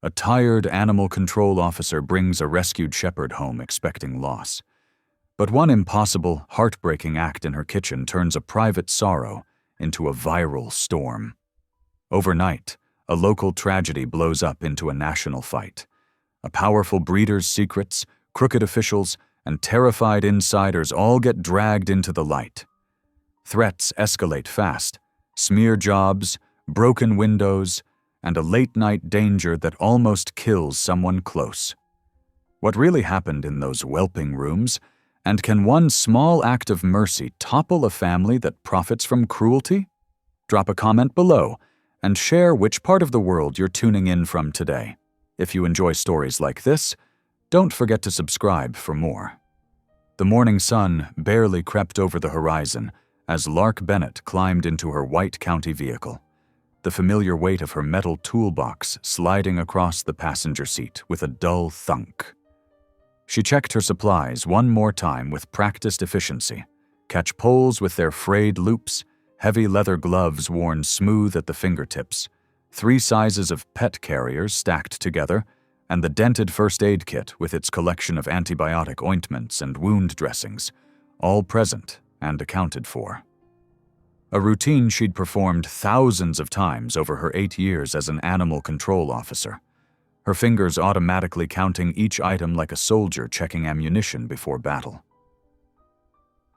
A tired animal control officer brings a rescued shepherd home expecting loss. But one impossible, heartbreaking act in her kitchen turns a private sorrow into a viral storm. Overnight, a local tragedy blows up into a national fight. A powerful breeder's secrets, crooked officials, and terrified insiders all get dragged into the light. Threats escalate fast: smear jobs, broken windows, and a late-night danger that almost kills someone close. What really happened in those whelping rooms? And can one small act of mercy topple a family that profits from cruelty? Drop a comment below and share which part of the world you're tuning in from today. If you enjoy stories like this, don't forget to subscribe for more. The morning sun barely crept over the horizon as Lark Bennett climbed into her white county vehicle, the familiar weight of her metal toolbox sliding across the passenger seat with a dull thunk. She checked her supplies one more time with practiced efficiency: catch poles with their frayed loops, heavy leather gloves worn smooth at the fingertips, 3 sizes of pet carriers stacked together, and the dented first aid kit with its collection of antibiotic ointments and wound dressings, all present and accounted for. A routine she'd performed thousands of times over her 8 years as an animal control officer, her fingers automatically counting each item like a soldier checking ammunition before battle.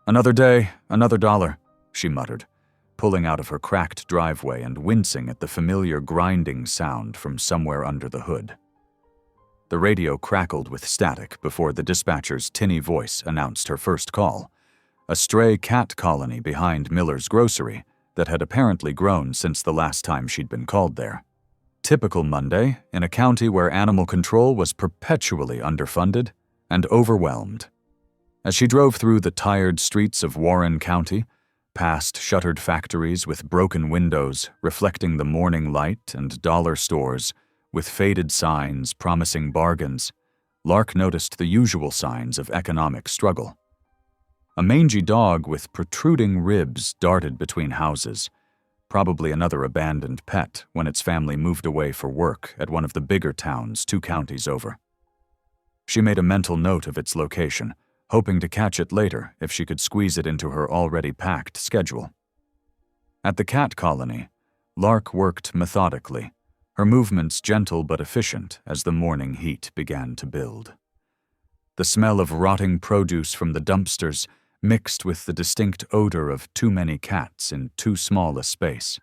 "Another day, another dollar," she muttered, pulling out of her cracked driveway and wincing at the familiar grinding sound from somewhere under the hood. The radio crackled with static before the dispatcher's tinny voice announced her first call: a stray cat colony behind Miller's grocery that had apparently grown since the last time she'd been called there. Typical Monday in a county where animal control was perpetually underfunded and overwhelmed. As she drove through the tired streets of Warren County, past shuttered factories with broken windows reflecting the morning light and dollar stores with faded signs promising bargains, Lark noticed the usual signs of economic struggle. A mangy dog with protruding ribs darted between houses, probably another abandoned pet when its family moved away for work at one of the bigger towns 2 counties over. She made a mental note of its location, hoping to catch it later if she could squeeze it into her already packed schedule. At the cat colony, Lark worked methodically, her movements gentle but efficient as the morning heat began to build. The smell of rotting produce from the dumpsters mixed with the distinct odor of too many cats in too small a space.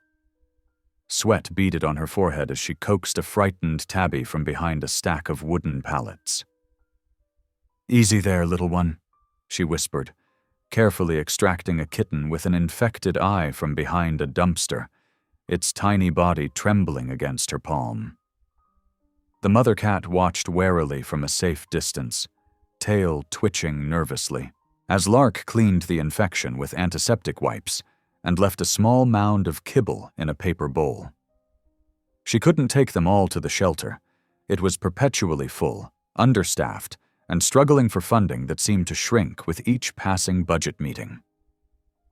Sweat beaded on her forehead as she coaxed a frightened tabby from behind a stack of wooden pallets. "Easy there, little one," she whispered, carefully extracting a kitten with an infected eye from behind a dumpster, its tiny body trembling against her palm. The mother cat watched warily from a safe distance, tail twitching nervously, as Lark cleaned the infection with antiseptic wipes and left a small mound of kibble in a paper bowl. She couldn't take them all to the shelter. It was perpetually full, understaffed, and struggling for funding that seemed to shrink with each passing budget meeting.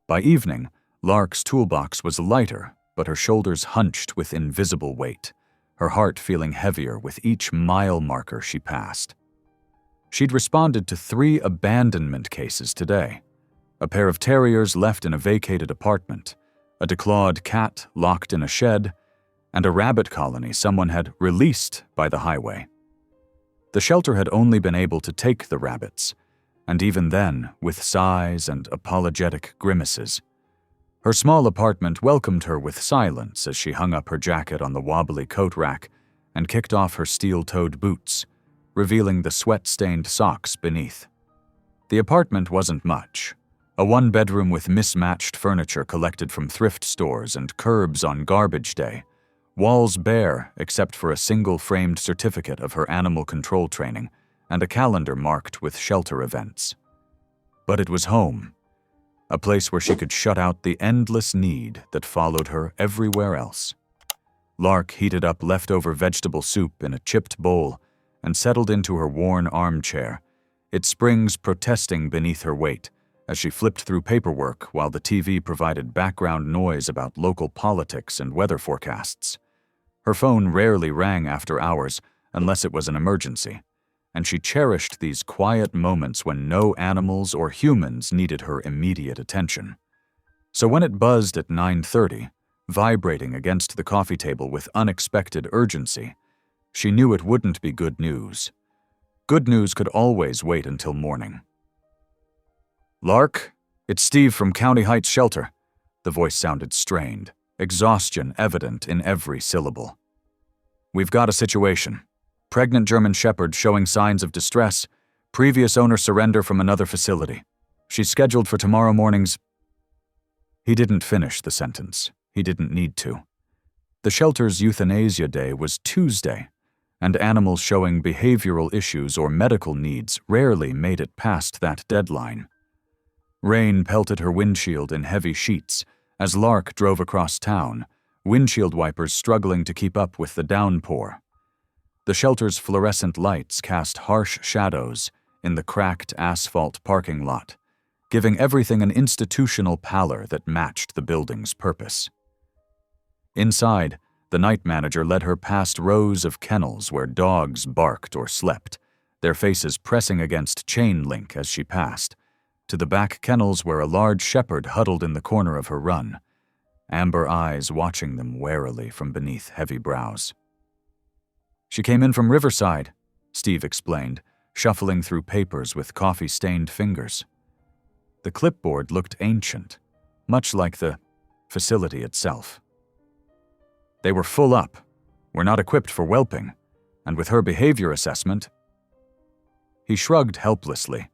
By evening, Lark's toolbox was lighter, but her shoulders hunched with invisible weight, her heart feeling heavier with each mile marker she passed. She'd responded to 3 abandonment cases today: a pair of terriers left in a vacated apartment, a declawed cat locked in a shed, and a rabbit colony someone had released by the highway. The shelter had only been able to take the rabbits, and even then with sighs and apologetic grimaces. Her small apartment welcomed her with silence as she hung up her jacket on the wobbly coat rack and kicked off her steel-toed boots, revealing the sweat-stained socks beneath. The apartment wasn't much: a 1-bedroom with mismatched furniture collected from thrift stores and curbs on garbage day, walls bare except for a single framed certificate of her animal control training and a calendar marked with shelter events. But it was home, a place where she could shut out the endless need that followed her everywhere else. Lark heated up leftover vegetable soup in a chipped bowl and settled into her worn armchair, its springs protesting beneath her weight as she flipped through paperwork while the TV provided background noise about local politics and weather forecasts. Her phone rarely rang after hours, unless it was an emergency, and she cherished these quiet moments when no animals or humans needed her immediate attention. So when it buzzed at 9:30, vibrating against the coffee table with unexpected urgency, she knew it wouldn't be good news. Good news could always wait until morning. "Lark, it's Steve from County Heights Shelter." The voice sounded strained, exhaustion evident in every syllable. "We've got a situation. Pregnant German Shepherd showing signs of distress. Previous owner surrender from another facility. She's scheduled for tomorrow morning's—" He didn't finish the sentence. He didn't need to. The shelter's euthanasia day was Tuesday, and animals showing behavioral issues or medical needs rarely made it past that deadline. Rain pelted her windshield in heavy sheets as Lark drove across town, windshield wipers struggling to keep up with the downpour. The shelter's fluorescent lights cast harsh shadows in the cracked asphalt parking lot, giving everything an institutional pallor that matched the building's purpose. Inside, the night manager led her past rows of kennels where dogs barked or slept, their faces pressing against chain link as she passed, to the back kennels where a large shepherd huddled in the corner of her run, amber eyes watching them warily from beneath heavy brows. "She came in from Riverside," Steve explained, shuffling through papers with coffee-stained fingers. The clipboard looked ancient, much like the facility itself. "They were full up. We're not equipped for whelping, and with her behavior assessment—" He shrugged helplessly,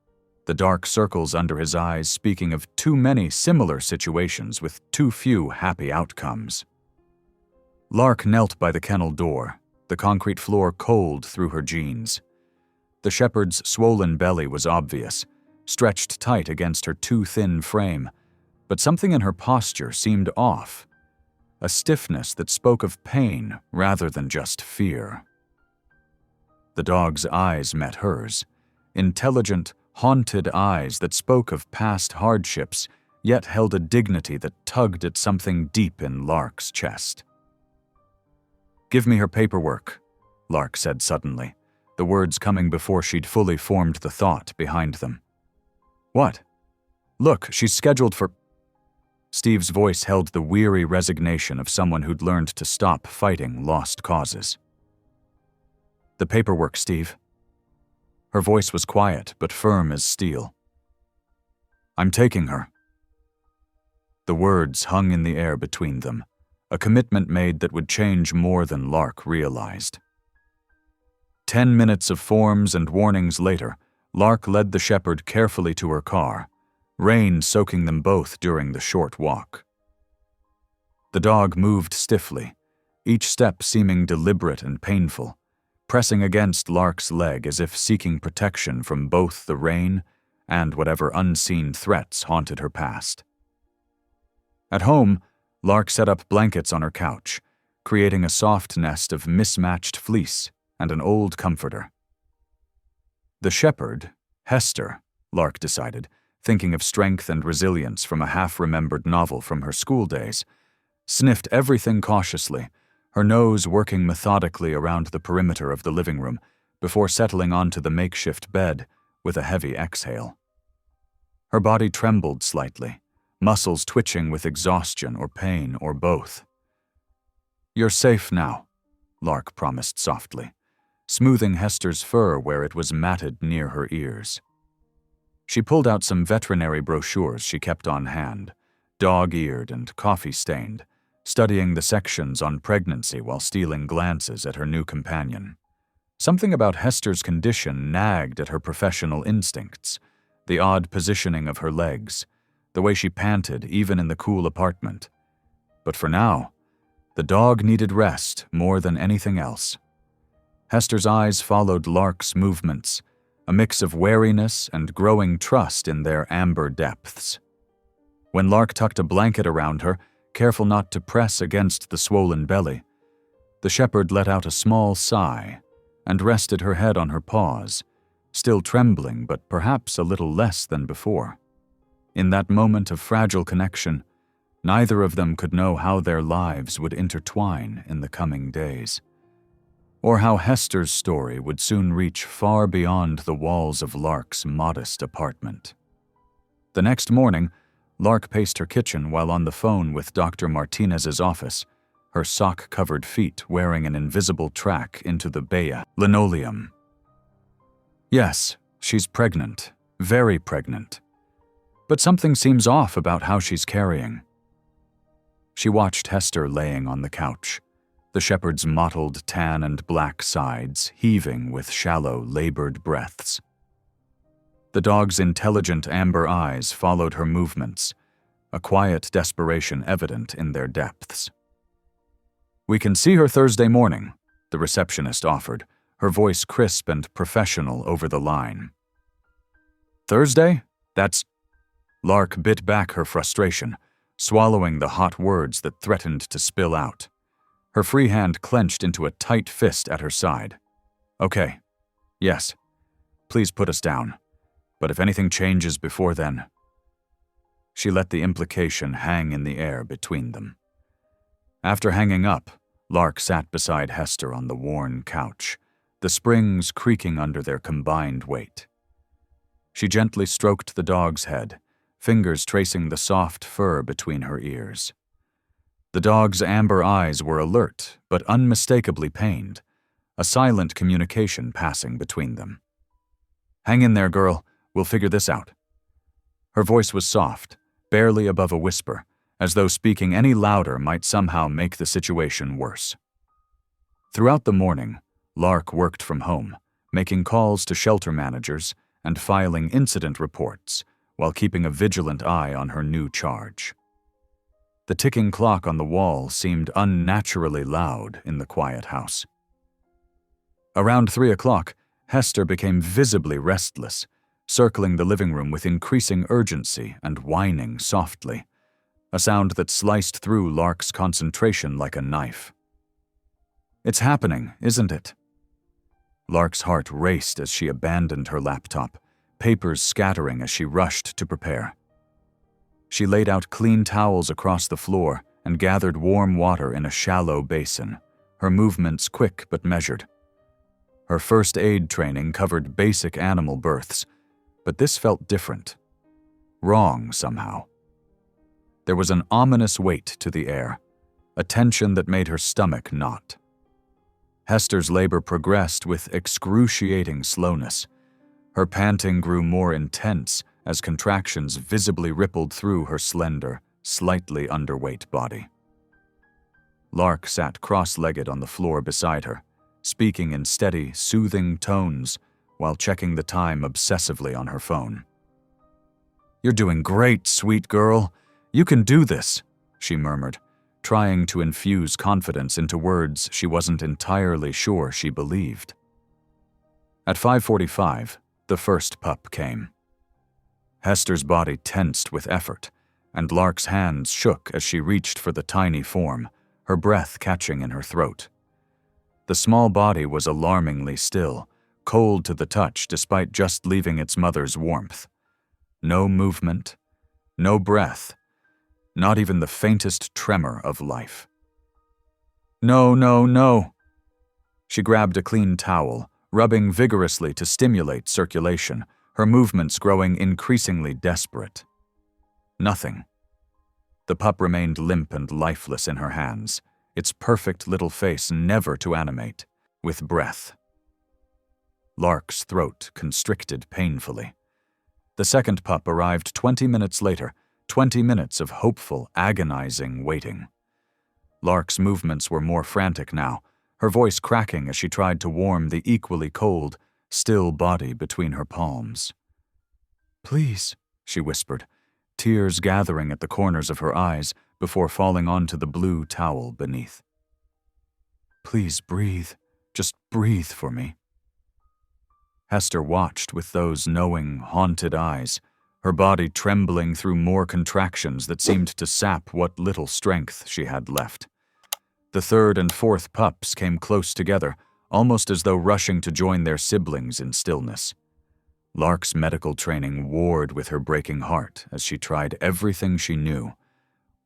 the dark circles under his eyes speaking of too many similar situations with too few happy outcomes. Lark knelt by the kennel door, the concrete floor cold through her jeans. The shepherd's swollen belly was obvious, stretched tight against her too thin frame, but something in her posture seemed off, a stiffness that spoke of pain rather than just fear. The dog's eyes met hers, intelligent, haunted eyes that spoke of past hardships, yet held a dignity that tugged at something deep in Lark's chest. "Give me her paperwork," Lark said suddenly, the words coming before she'd fully formed the thought behind them. "What? Look, she's scheduled for—" Steve's voice held the weary resignation of someone who'd learned to stop fighting lost causes. "The paperwork, Steve." Her voice was quiet but firm as steel. "I'm taking her." The words hung in the air between them, a commitment made that would change more than Lark realized. 10 minutes of forms and warnings later, Lark led the shepherd carefully to her car, rain soaking them both during the short walk. The dog moved stiffly, each step seeming deliberate and painful, pressing against Lark's leg as if seeking protection from both the rain and whatever unseen threats haunted her past. At home, Lark set up blankets on her couch, creating a soft nest of mismatched fleece and an old comforter. The shepherd, Hester, Lark decided, thinking of strength and resilience from a half-remembered novel from her school days, sniffed everything cautiously, her nose working methodically around the perimeter of the living room before settling onto the makeshift bed with a heavy exhale. Her body trembled slightly, muscles twitching with exhaustion or pain or both. "You're safe now," Lark promised softly, smoothing Hester's fur where it was matted near her ears. She pulled out some veterinary brochures she kept on hand, dog-eared and coffee-stained, studying the sections on pregnancy while stealing glances at her new companion. Something about Hester's condition nagged at her professional instincts, the odd positioning of her legs, the way she panted even in the cool apartment. But for now, the dog needed rest more than anything else. Hester's eyes followed Lark's movements, a mix of wariness and growing trust in their amber depths. When Lark tucked a blanket around her, careful not to press against the swollen belly, the shepherd let out a small sigh and rested her head on her paws, still trembling but perhaps a little less than before. In that moment of fragile connection, neither of them could know how their lives would intertwine in the coming days. or how Hester's story would soon reach far beyond the walls of Lark's modest apartment. The next morning, Lark paced her kitchen while on the phone with Dr. Martinez's office, her sock-covered feet wearing an invisible track into the Bea linoleum. Yes, she's pregnant, very pregnant. But something seems off about how she's carrying. She watched Hester laying on the couch, the shepherd's mottled tan and black sides heaving with shallow, labored breaths. The dog's intelligent amber eyes followed her movements, a quiet desperation evident in their depths. "We can see her Thursday morning," the receptionist offered, her voice crisp and professional over the line. "Thursday? That's—" Lark bit back her frustration, swallowing the hot words that threatened to spill out. Her free hand clenched into a tight fist at her side. "Okay. Yes. Please put us down. But if anything changes before then—" She let the implication hang in the air between them. After hanging up, Lark sat beside Hester on the worn couch, the springs creaking under their combined weight. She gently stroked the dog's head, fingers tracing the soft fur between her ears. The dog's amber eyes were alert, but unmistakably pained, a silent communication passing between them. "Hang in there, girl. We'll figure this out." Her voice was soft, barely above a whisper, as though speaking any louder might somehow make the situation worse. Throughout the morning, Lark worked from home, making calls to shelter managers and filing incident reports while keeping a vigilant eye on her new charge. The ticking clock on the wall seemed unnaturally loud in the quiet house. Around 3 o'clock, Hester became visibly restless, circling the living room with increasing urgency and whining softly, a sound that sliced through Lark's concentration like a knife. "It's happening, isn't it?" Lark's heart raced as she abandoned her laptop, papers scattering as she rushed to prepare. She laid out clean towels across the floor and gathered warm water in a shallow basin, her movements quick but measured. Her first aid training covered basic animal births, but this felt different. Wrong somehow. There was an ominous weight to the air, a tension that made her stomach knot. Hester's labor progressed with excruciating slowness. Her panting grew more intense as contractions visibly rippled through her slender, slightly underweight body. Lark sat cross-legged on the floor beside her, speaking in steady, soothing tones while checking the time obsessively on her phone. "You're doing great, sweet girl. You can do this," she murmured, trying to infuse confidence into words she wasn't entirely sure she believed. At 5:45, the first pup came. Hester's body tensed with effort, and Lark's hands shook as she reached for the tiny form, her breath catching in her throat. The small body was alarmingly still, cold to the touch despite just leaving its mother's warmth. No movement, no breath, not even the faintest tremor of life. "No, no, no!" She grabbed a clean towel, rubbing vigorously to stimulate circulation, her movements growing increasingly desperate. Nothing. The pup remained limp and lifeless in her hands, its perfect little face never to animate, with breath. Lark's throat constricted painfully. The second pup arrived 20 minutes later, 20 minutes of hopeful, agonizing waiting. Lark's movements were more frantic now, her voice cracking as she tried to warm the equally cold, still body between her palms. "Please," she whispered, tears gathering at the corners of her eyes before falling onto the blue towel beneath. "Please breathe. Just breathe for me." Hester watched with those knowing, haunted eyes, her body trembling through more contractions that seemed to sap what little strength she had left. The third and fourth pups came close together, almost as though rushing to join their siblings in stillness. Lark's medical training warred with her breaking heart as she tried everything she knew,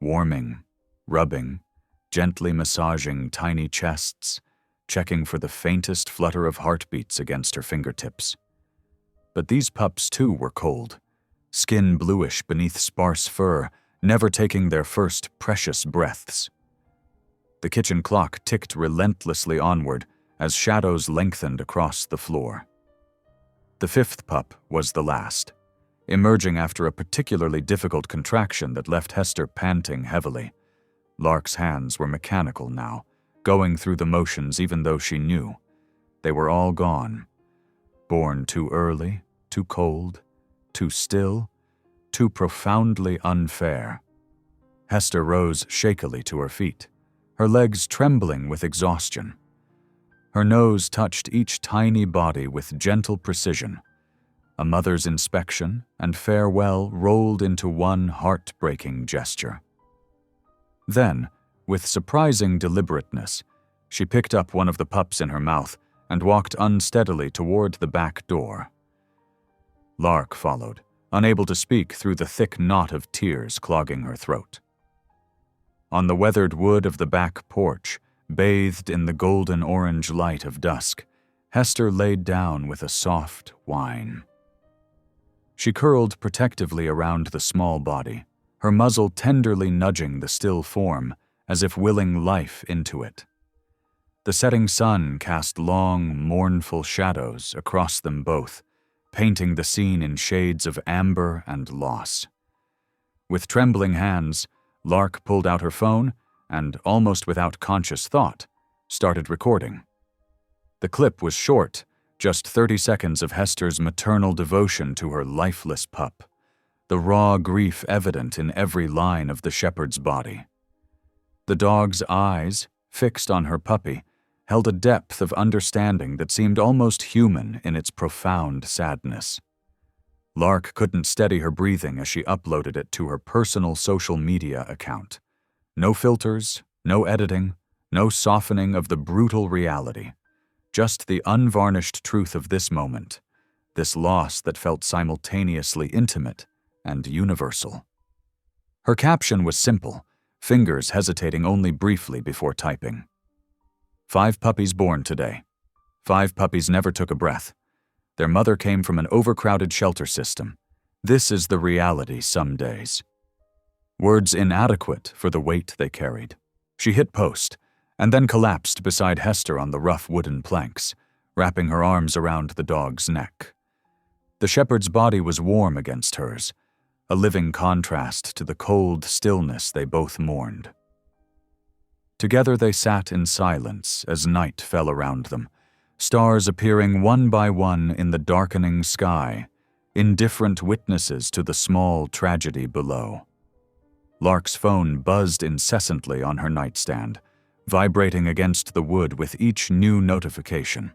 warming, rubbing, gently massaging tiny chests, checking for the faintest flutter of heartbeats against her fingertips. But these pups too were cold, skin bluish beneath sparse fur, never taking their first precious breaths. The kitchen clock ticked relentlessly onward as shadows lengthened across the floor. The fifth pup was the last, emerging after a particularly difficult contraction that left Hester panting heavily. Lark's hands were mechanical now, going through the motions even though she knew. They were all gone. Born too early, too cold, too still, too profoundly unfair. Hester rose shakily to her feet, her legs trembling with exhaustion. Her nose touched each tiny body with gentle precision. A mother's inspection and farewell rolled into one heartbreaking gesture. Then, with surprising deliberateness, she picked up one of the pups in her mouth and walked unsteadily toward the back door. Lark followed, unable to speak through the thick knot of tears clogging her throat. On the weathered wood of the back porch, bathed in the golden-orange light of dusk, Hester laid down with a soft whine. She curled protectively around the small body, her muzzle tenderly nudging the still form, as if willing life into it. The setting sun cast long, mournful shadows across them both, painting the scene in shades of amber and loss. With trembling hands, Lark pulled out her phone and, almost without conscious thought, started recording. The clip was short, just 30 seconds of Hester's maternal devotion to her lifeless pup, the raw grief evident in every line of the shepherd's body. The dog's eyes, fixed on her puppy, held a depth of understanding that seemed almost human in its profound sadness. Lark couldn't steady her breathing as she uploaded it to her personal social media account. No filters, no editing, no softening of the brutal reality. Just the unvarnished truth of this moment, this loss that felt simultaneously intimate and universal. Her caption was simple, fingers hesitating only briefly before typing. 5 puppies born today. 5 puppies never took a breath. Their mother came from an overcrowded shelter system. This is the reality some days. Words inadequate for the weight they carried. She hit post, and then collapsed beside Hester on the rough wooden planks, wrapping her arms around the dog's neck. The shepherd's body was warm against hers, a living contrast to the cold stillness they both mourned. Together they sat in silence as night fell around them, stars appearing one by one in the darkening sky, indifferent witnesses to the small tragedy below. Lark's phone buzzed incessantly on her nightstand, vibrating against the wood with each new notification.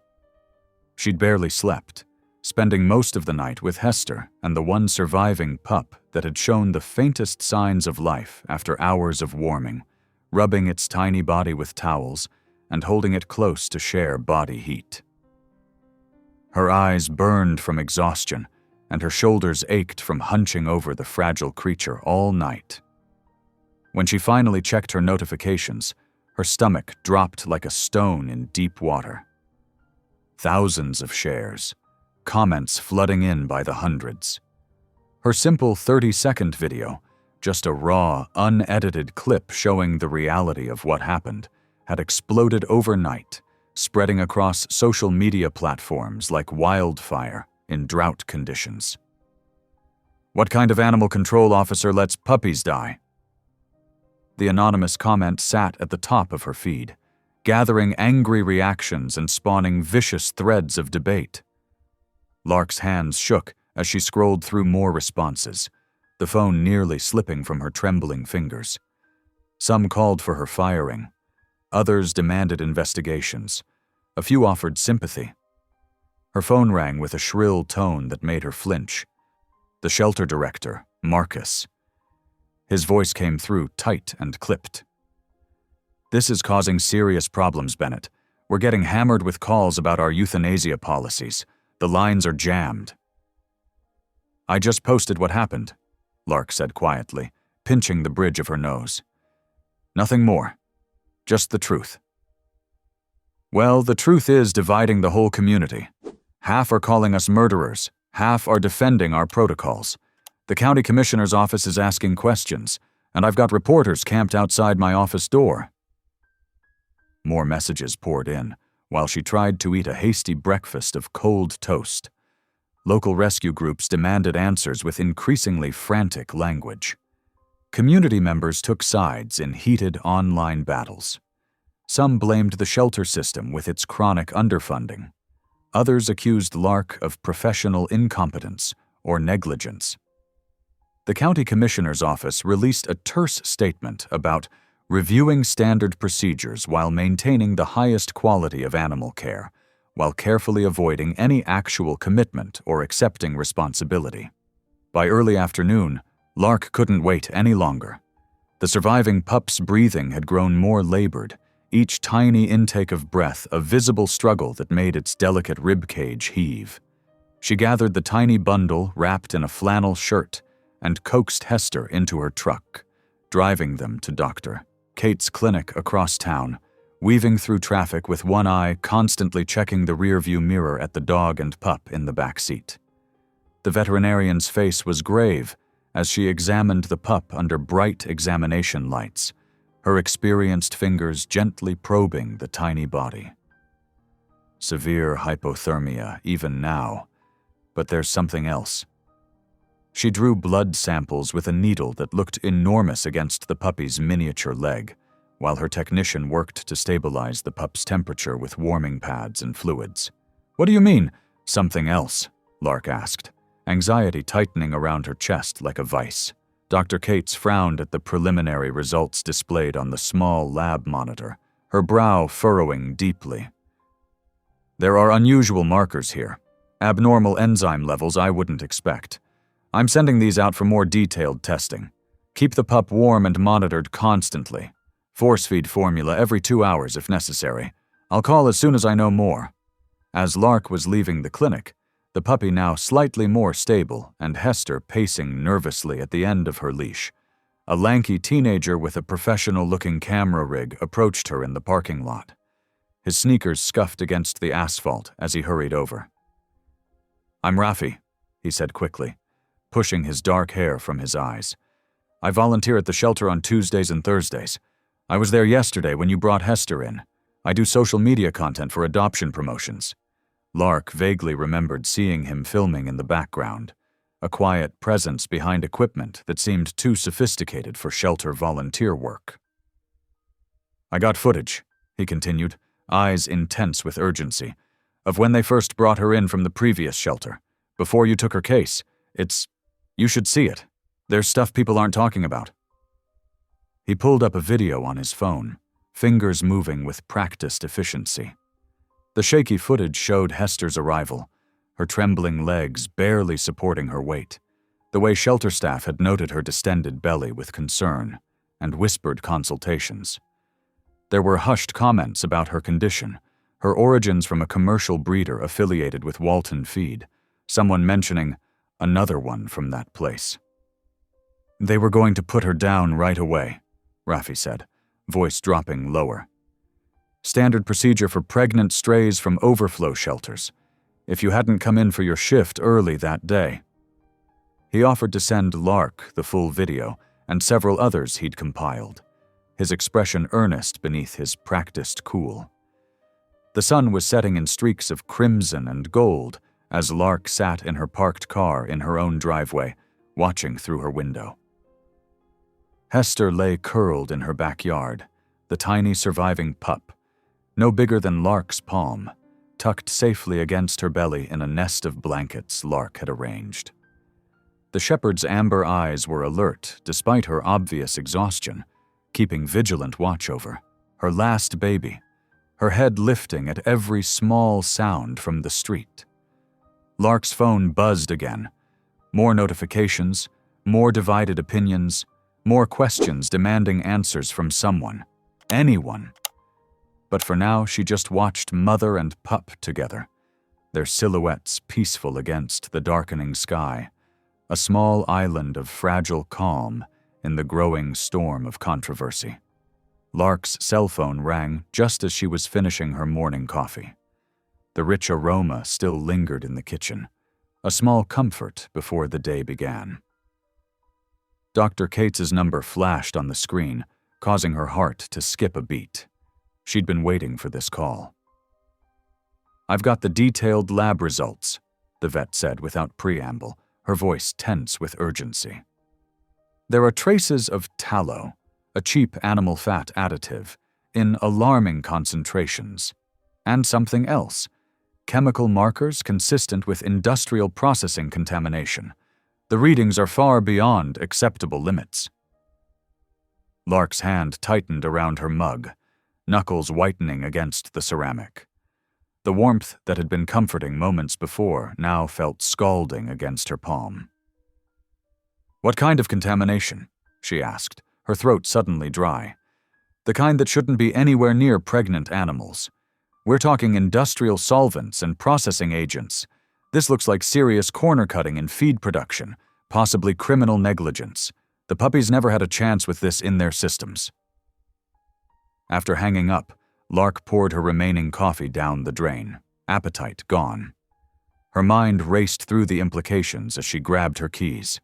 She'd barely slept, spending most of the night with Hester and the one surviving pup that had shown the faintest signs of life after hours of warming, rubbing its tiny body with towels and holding it close to share body heat. Her eyes burned from exhaustion, and her shoulders ached from hunching over the fragile creature all night. When she finally checked her notifications, her stomach dropped like a stone in deep water. Thousands of shares, comments flooding in by the hundreds. Her simple 30-second video, just a raw, unedited clip showing the reality of what happened, had exploded overnight, spreading across social media platforms like wildfire in drought conditions. What kind of animal control officer lets puppies die? The anonymous comment sat at the top of her feed, gathering angry reactions and spawning vicious threads of debate. Lark's hands shook as she scrolled through more responses, the phone nearly slipping from her trembling fingers. Some called for her firing. Others demanded investigations. A few offered sympathy. Her phone rang with a shrill tone that made her flinch. The shelter director, Marcus. His voice came through tight and clipped. "This is causing serious problems, Bennett. We're getting hammered with calls about our euthanasia policies. The lines are jammed." "I just posted what happened," Lark said quietly, pinching the bridge of her nose. "Nothing more. Just the truth." Well, the truth is dividing the whole community. Half are calling us murderers, half are defending our protocols. The county commissioner's office is asking questions, and I've got reporters camped outside my office door. More messages poured in, while she tried to eat a hasty breakfast of cold toast. Local rescue groups demanded answers with increasingly frantic language. Community members took sides in heated online battles. Some blamed the shelter system with its chronic underfunding. Others accused Lark of professional incompetence or negligence. The county commissioner's office released a terse statement about reviewing standard procedures while maintaining the highest quality of animal care, while carefully avoiding any actual commitment or accepting responsibility. By early afternoon, Lark couldn't wait any longer. The surviving pup's breathing had grown more labored, each tiny intake of breath a visible struggle that made its delicate rib cage heave. She gathered the tiny bundle wrapped in a flannel shirt and coaxed Hester into her truck, driving them to Dr. Kate's clinic across town, weaving through traffic with one eye constantly checking the rearview mirror at the dog and pup in the back seat. The veterinarian's face was grave as she examined the pup under bright examination lights, her experienced fingers gently probing the tiny body. Severe hypothermia even now, but there's something else. She drew blood samples with a needle that looked enormous against the puppy's miniature leg, while her technician worked to stabilize the pup's temperature with warming pads and fluids. "What do you mean, something else?" Lark asked, anxiety tightening around her chest like a vice. Dr. Cates frowned at the preliminary results displayed on the small lab monitor, her brow furrowing deeply. "There are unusual markers here, abnormal enzyme levels I wouldn't expect. I'm sending these out for more detailed testing. Keep the pup warm and monitored constantly. Force feed formula every 2 hours if necessary. I'll call as soon as I know more." As Lark was leaving the clinic, the puppy now slightly more stable and Hester pacing nervously at the end of her leash, a lanky teenager with a professional-looking camera rig approached her in the parking lot. His sneakers scuffed against the asphalt as he hurried over. "I'm Rafi," he said quickly, pushing his dark hair from his eyes. "I volunteer at the shelter on Tuesdays and Thursdays. I was there yesterday when you brought Hester in. I do social media content for adoption promotions." Lark vaguely remembered seeing him filming in the background, a quiet presence behind equipment that seemed too sophisticated for shelter volunteer work. "I got footage," he continued, eyes intense with urgency, "of when they first brought her in from the previous shelter, before you took her case. You should see it. There's stuff people aren't talking about." He pulled up a video on his phone, fingers moving with practiced efficiency. The shaky footage showed Hester's arrival, her trembling legs barely supporting her weight, the way shelter staff had noted her distended belly with concern and whispered consultations. There were hushed comments about her condition, her origins from a commercial breeder affiliated with Walton Feed, someone mentioning another one from that place. "They were going to put her down right away," Rafi said, voice dropping lower. "Standard procedure for pregnant strays from overflow shelters, if you hadn't come in for your shift early that day." He offered to send Lark the full video and several others he'd compiled, his expression earnest beneath his practiced cool. The sun was setting in streaks of crimson and gold as Lark sat in her parked car in her own driveway, watching through her window. Hester lay curled in her backyard, the tiny surviving pup, no bigger than Lark's palm, tucked safely against her belly in a nest of blankets Lark had arranged. The shepherd's amber eyes were alert despite her obvious exhaustion, keeping vigilant watch over her last baby, her head lifting at every small sound from the street. Lark's phone buzzed again. More notifications, more divided opinions, more questions demanding answers from someone, anyone. But for now, she just watched mother and pup together, their silhouettes peaceful against the darkening sky, a small island of fragile calm in the growing storm of controversy. Lark's cell phone rang just as she was finishing her morning coffee. The rich aroma still lingered in the kitchen, a small comfort before the day began. Dr. Cates's number flashed on the screen, causing her heart to skip a beat. She'd been waiting for this call. "I've got the detailed lab results," the vet said without preamble, her voice tense with urgency. "There are traces of tallow, a cheap animal fat additive, in alarming concentrations, and something else, chemical markers consistent with industrial processing contamination. The readings are far beyond acceptable limits." Lark's hand tightened around her mug, knuckles whitening against the ceramic. The warmth that had been comforting moments before now felt scalding against her palm. "What kind of contamination?" she asked, her throat suddenly dry. "The kind that shouldn't be anywhere near pregnant animals. We're talking industrial solvents and processing agents. This looks like serious corner-cutting in feed production, possibly criminal negligence. The puppies never had a chance with this in their systems." After hanging up, Lark poured her remaining coffee down the drain, appetite gone. Her mind raced through the implications as she grabbed her keys.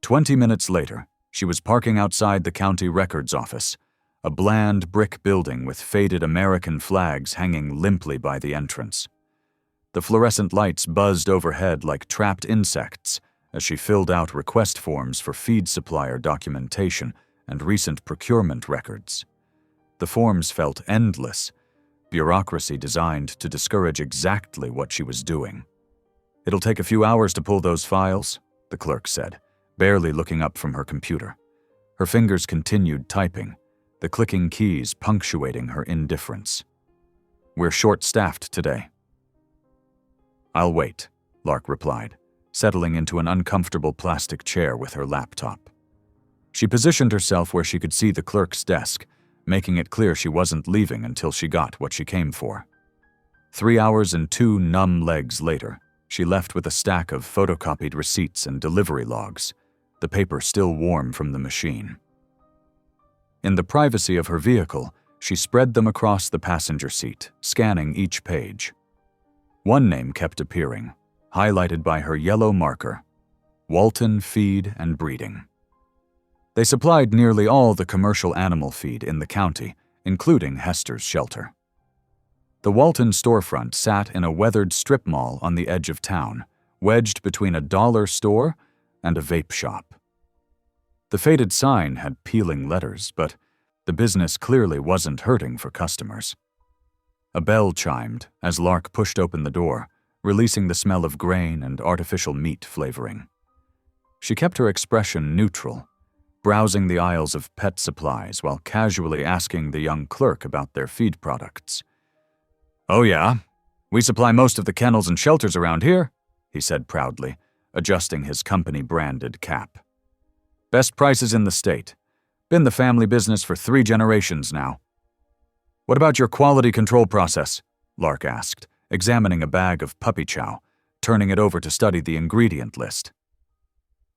20 minutes later, she was parking outside the county records office, a bland brick building with faded American flags hanging limply by the entrance. The fluorescent lights buzzed overhead like trapped insects as she filled out request forms for feed supplier documentation and recent procurement records. The forms felt endless, bureaucracy designed to discourage exactly what she was doing. "It'll take a few hours to pull those files," the clerk said, barely looking up from her computer. Her fingers continued typing, the clicking keys punctuating her indifference. "We're short-staffed today." "I'll wait," Lark replied, settling into an uncomfortable plastic chair with her laptop. She positioned herself where she could see the clerk's desk, making it clear she wasn't leaving until she got what she came for. 3 hours and 2 numb legs later, she left with a stack of photocopied receipts and delivery logs, the paper still warm from the machine. In the privacy of her vehicle, she spread them across the passenger seat, scanning each page. One name kept appearing, highlighted by her yellow marker: Walton Feed and Breeding. They supplied nearly all the commercial animal feed in the county, including Hester's shelter. The Walton storefront sat in a weathered strip mall on the edge of town, wedged between a dollar store and a vape shop. The faded sign had peeling letters, but the business clearly wasn't hurting for customers. A bell chimed as Lark pushed open the door, releasing the smell of grain and artificial meat flavoring. She kept her expression neutral, browsing the aisles of pet supplies while casually asking the young clerk about their feed products. "Oh yeah, we supply most of the kennels and shelters around here," he said proudly, adjusting his company-branded cap. "Best prices in the state. Been the family business for 3 generations now." "What about your quality control process?" Lark asked, examining a bag of puppy chow, turning it over to study the ingredient list.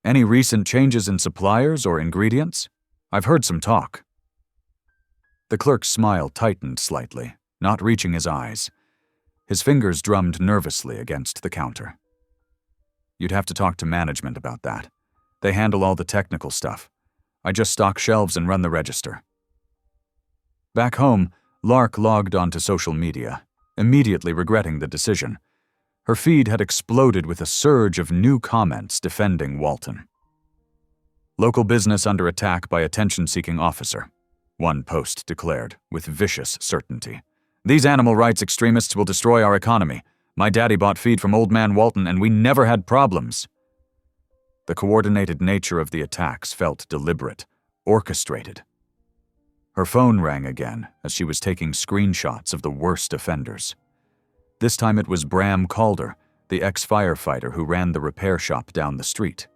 "Any recent changes in suppliers or ingredients? I've heard some talk." The clerk's smile tightened slightly, not reaching his eyes. His fingers drummed nervously against the counter. "You'd have to talk to management about that. They handle all the technical stuff. I just stock shelves and run the register." Back home, Lark logged onto social media, immediately regretting the decision. Her feed had exploded with a surge of new comments defending Walton. "Local business under attack by attention-seeking officer," one post declared, with vicious certainty. "These animal rights extremists will destroy our economy. My daddy bought feed from Old Man Walton and we never had problems." The coordinated nature of the attacks felt deliberate, orchestrated. Her phone rang again as she was taking screenshots of the worst offenders. This time it was Bram Calder, the ex-firefighter who ran the repair shop down the street.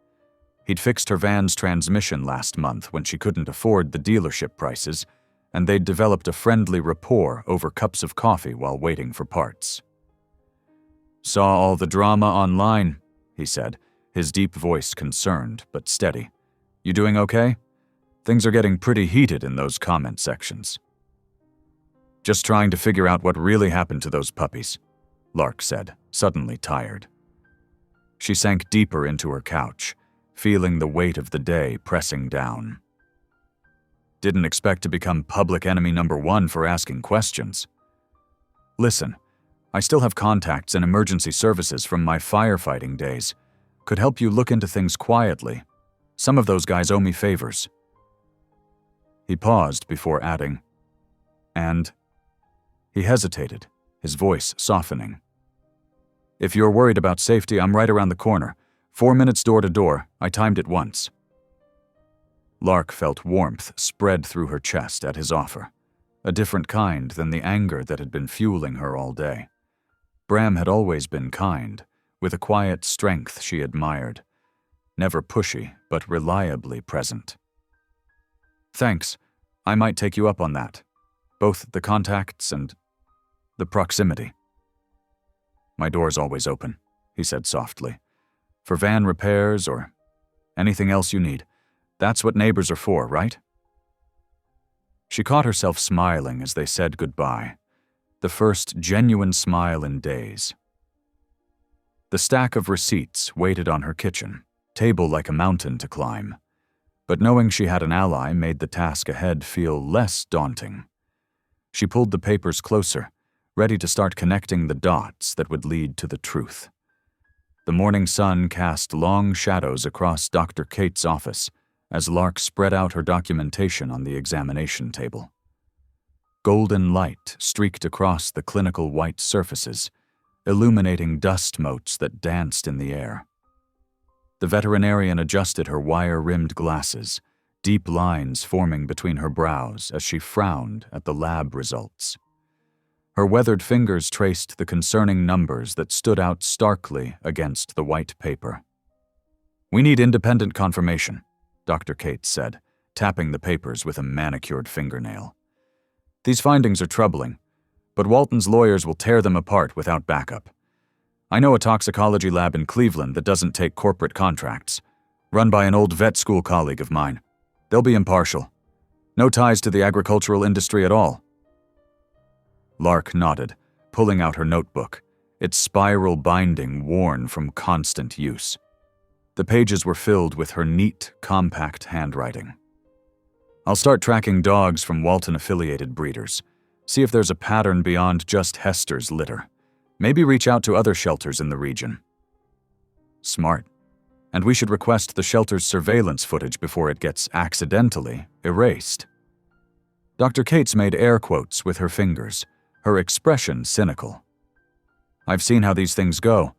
He'd fixed her van's transmission last month when she couldn't afford the dealership prices, and they'd developed a friendly rapport over cups of coffee while waiting for parts. "Saw all the drama online," he said, his deep voice concerned but steady. "You doing okay?" Things are getting pretty heated in those comment sections. Just trying to figure out what really happened to those puppies, Lark said, suddenly tired. She sank deeper into her couch, feeling the weight of the day pressing down. Didn't expect to become public enemy #1 for asking questions. Listen, I still have contacts in emergency services from my firefighting days. Could help you look into things quietly. Some of those guys owe me favors. He paused before adding, and he hesitated, his voice softening. If you're worried about safety, I'm right around the corner. 4 minutes door to door. I timed it once. Lark felt warmth spread through her chest at his offer, a different kind than the anger that had been fueling her all day. Bram had always been kind, with a quiet strength she admired, never pushy, but reliably present. Thanks. I might take you up on that. Both the contacts and the proximity. My door's always open, he said softly. For van repairs or anything else you need. That's what neighbors are for, right? She caught herself smiling as they said goodbye, the first genuine smile in days. The stack of receipts waited on her kitchen, table like a mountain to climb, but knowing she had an ally made the task ahead feel less daunting. She pulled the papers closer, ready to start connecting the dots that would lead to the truth. The morning sun cast long shadows across Dr. Kate's office as Lark spread out her documentation on the examination table. Golden light streaked across the clinical white surfaces, illuminating dust motes that danced in the air. The veterinarian adjusted her wire-rimmed glasses, deep lines forming between her brows as she frowned at the lab results. Her weathered fingers traced the concerning numbers that stood out starkly against the white paper. We need independent confirmation, Dr. Cates said, tapping the papers with a manicured fingernail. These findings are troubling, but Walton's lawyers will tear them apart without backup. I know a toxicology lab in Cleveland that doesn't take corporate contracts, run by an old vet school colleague of mine. They'll be impartial. No ties to the agricultural industry at all. Lark nodded, pulling out her notebook, its spiral binding worn from constant use. The pages were filled with her neat, compact handwriting. I'll start tracking dogs from Walton-affiliated breeders, see if there's a pattern beyond just Hester's litter. Maybe reach out to other shelters in the region. Smart. And we should request the shelter's surveillance footage before it gets accidentally erased. Dr. Cates made air quotes with her fingers, her expression cynical. I've seen how these things go.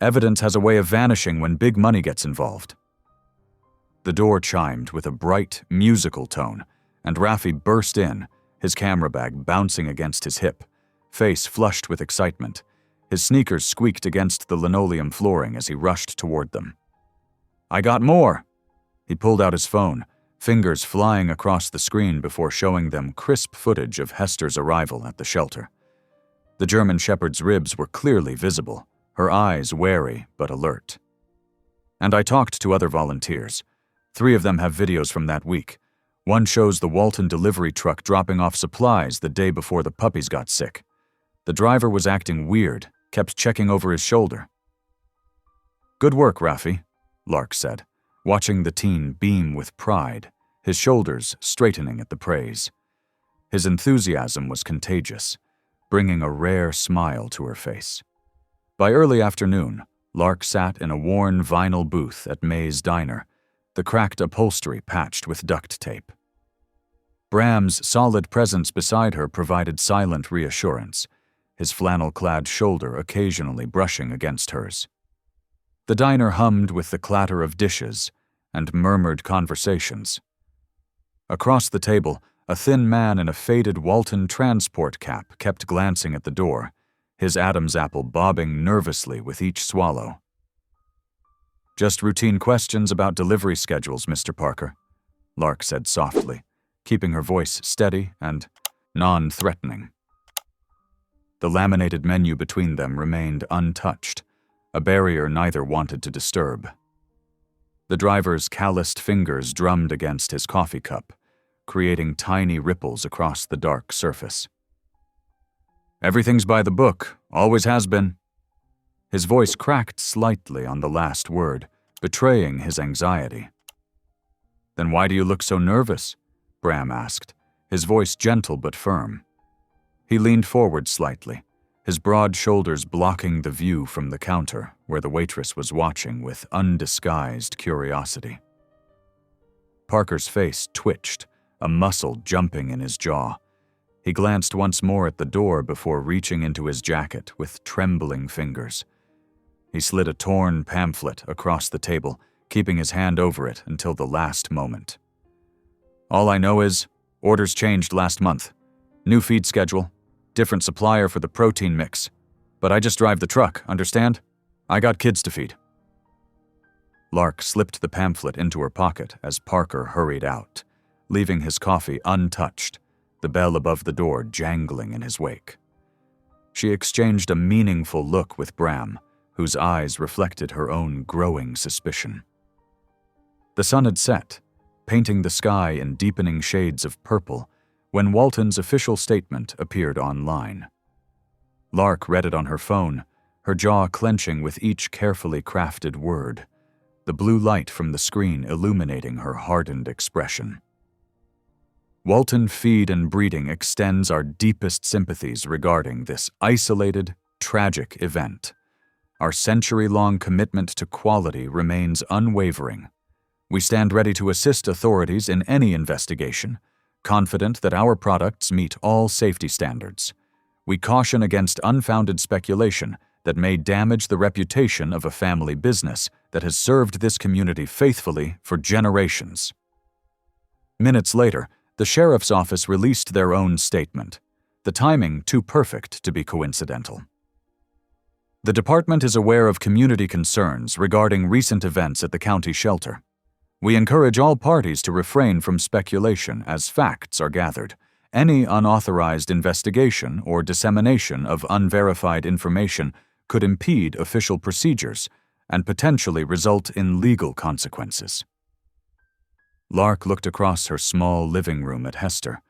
Evidence has a way of vanishing when big money gets involved. The door chimed with a bright, musical tone, and Raffi burst in, his camera bag bouncing against his hip, face flushed with excitement. His sneakers squeaked against the linoleum flooring as he rushed toward them. I got more! He pulled out his phone, fingers flying across the screen before showing them crisp footage of Hester's arrival at the shelter. The German Shepherd's ribs were clearly visible, her eyes wary but alert. And I talked to other volunteers. 3 of them have videos from that week. One shows the Walton delivery truck dropping off supplies the day before the puppies got sick. The driver was acting weird, kept checking over his shoulder. Good work, Raffi, Lark said, watching the teen beam with pride, his shoulders straightening at the praise. His enthusiasm was contagious, bringing a rare smile to her face. By early afternoon, Lark sat in a worn vinyl booth at May's Diner, the cracked upholstery patched with duct tape. Bram's solid presence beside her provided silent reassurance, his flannel-clad shoulder occasionally brushing against hers. The diner hummed with the clatter of dishes and murmured conversations. Across the table, a thin man in a faded Walton transport cap kept glancing at the door, his Adam's apple bobbing nervously with each swallow. Just routine questions about delivery schedules, Mr. Parker, Lark said softly, keeping her voice steady and non-threatening. The laminated menu between them remained untouched, a barrier neither wanted to disturb. The driver's calloused fingers drummed against his coffee cup, creating tiny ripples across the dark surface. "Everything's by the book, always has been." His voice cracked slightly on the last word, betraying his anxiety. "Then why do you look so nervous?" Bram asked, his voice gentle but firm. He leaned forward slightly, his broad shoulders blocking the view from the counter where the waitress was watching with undisguised curiosity. Parker's face twitched, a muscle jumping in his jaw. He glanced once more at the door before reaching into his jacket with trembling fingers. He slid a torn pamphlet across the table, keeping his hand over it until the last moment. "All I know is, orders changed last month. New feed schedule, different supplier for the protein mix. But I just drive the truck, understand? I got kids to feed." Lark slipped the pamphlet into her pocket as Parker hurried out, leaving his coffee untouched, the bell above the door jangling in his wake. She exchanged a meaningful look with Bram, whose eyes reflected her own growing suspicion. The sun had set, painting the sky in deepening shades of purple, when Walton's official statement appeared online. Lark read it on her phone, her jaw clenching with each carefully crafted word, the blue light from the screen illuminating her hardened expression. "Walton Feed and Breeding extends our deepest sympathies regarding this isolated, tragic event. Our century-long commitment to quality remains unwavering. We stand ready to assist authorities in any investigation, confident that our products meet all safety standards. We caution against unfounded speculation that may damage the reputation of a family business that has served this community faithfully for generations." Minutes later, the sheriff's office released their own statement, the timing too perfect to be coincidental. "The department is aware of community concerns regarding recent events at the county shelter. We encourage all parties to refrain from speculation as facts are gathered. Any unauthorized investigation or dissemination of unverified information could impede official procedures and potentially result in legal consequences." Lark looked across her small living room at Hester,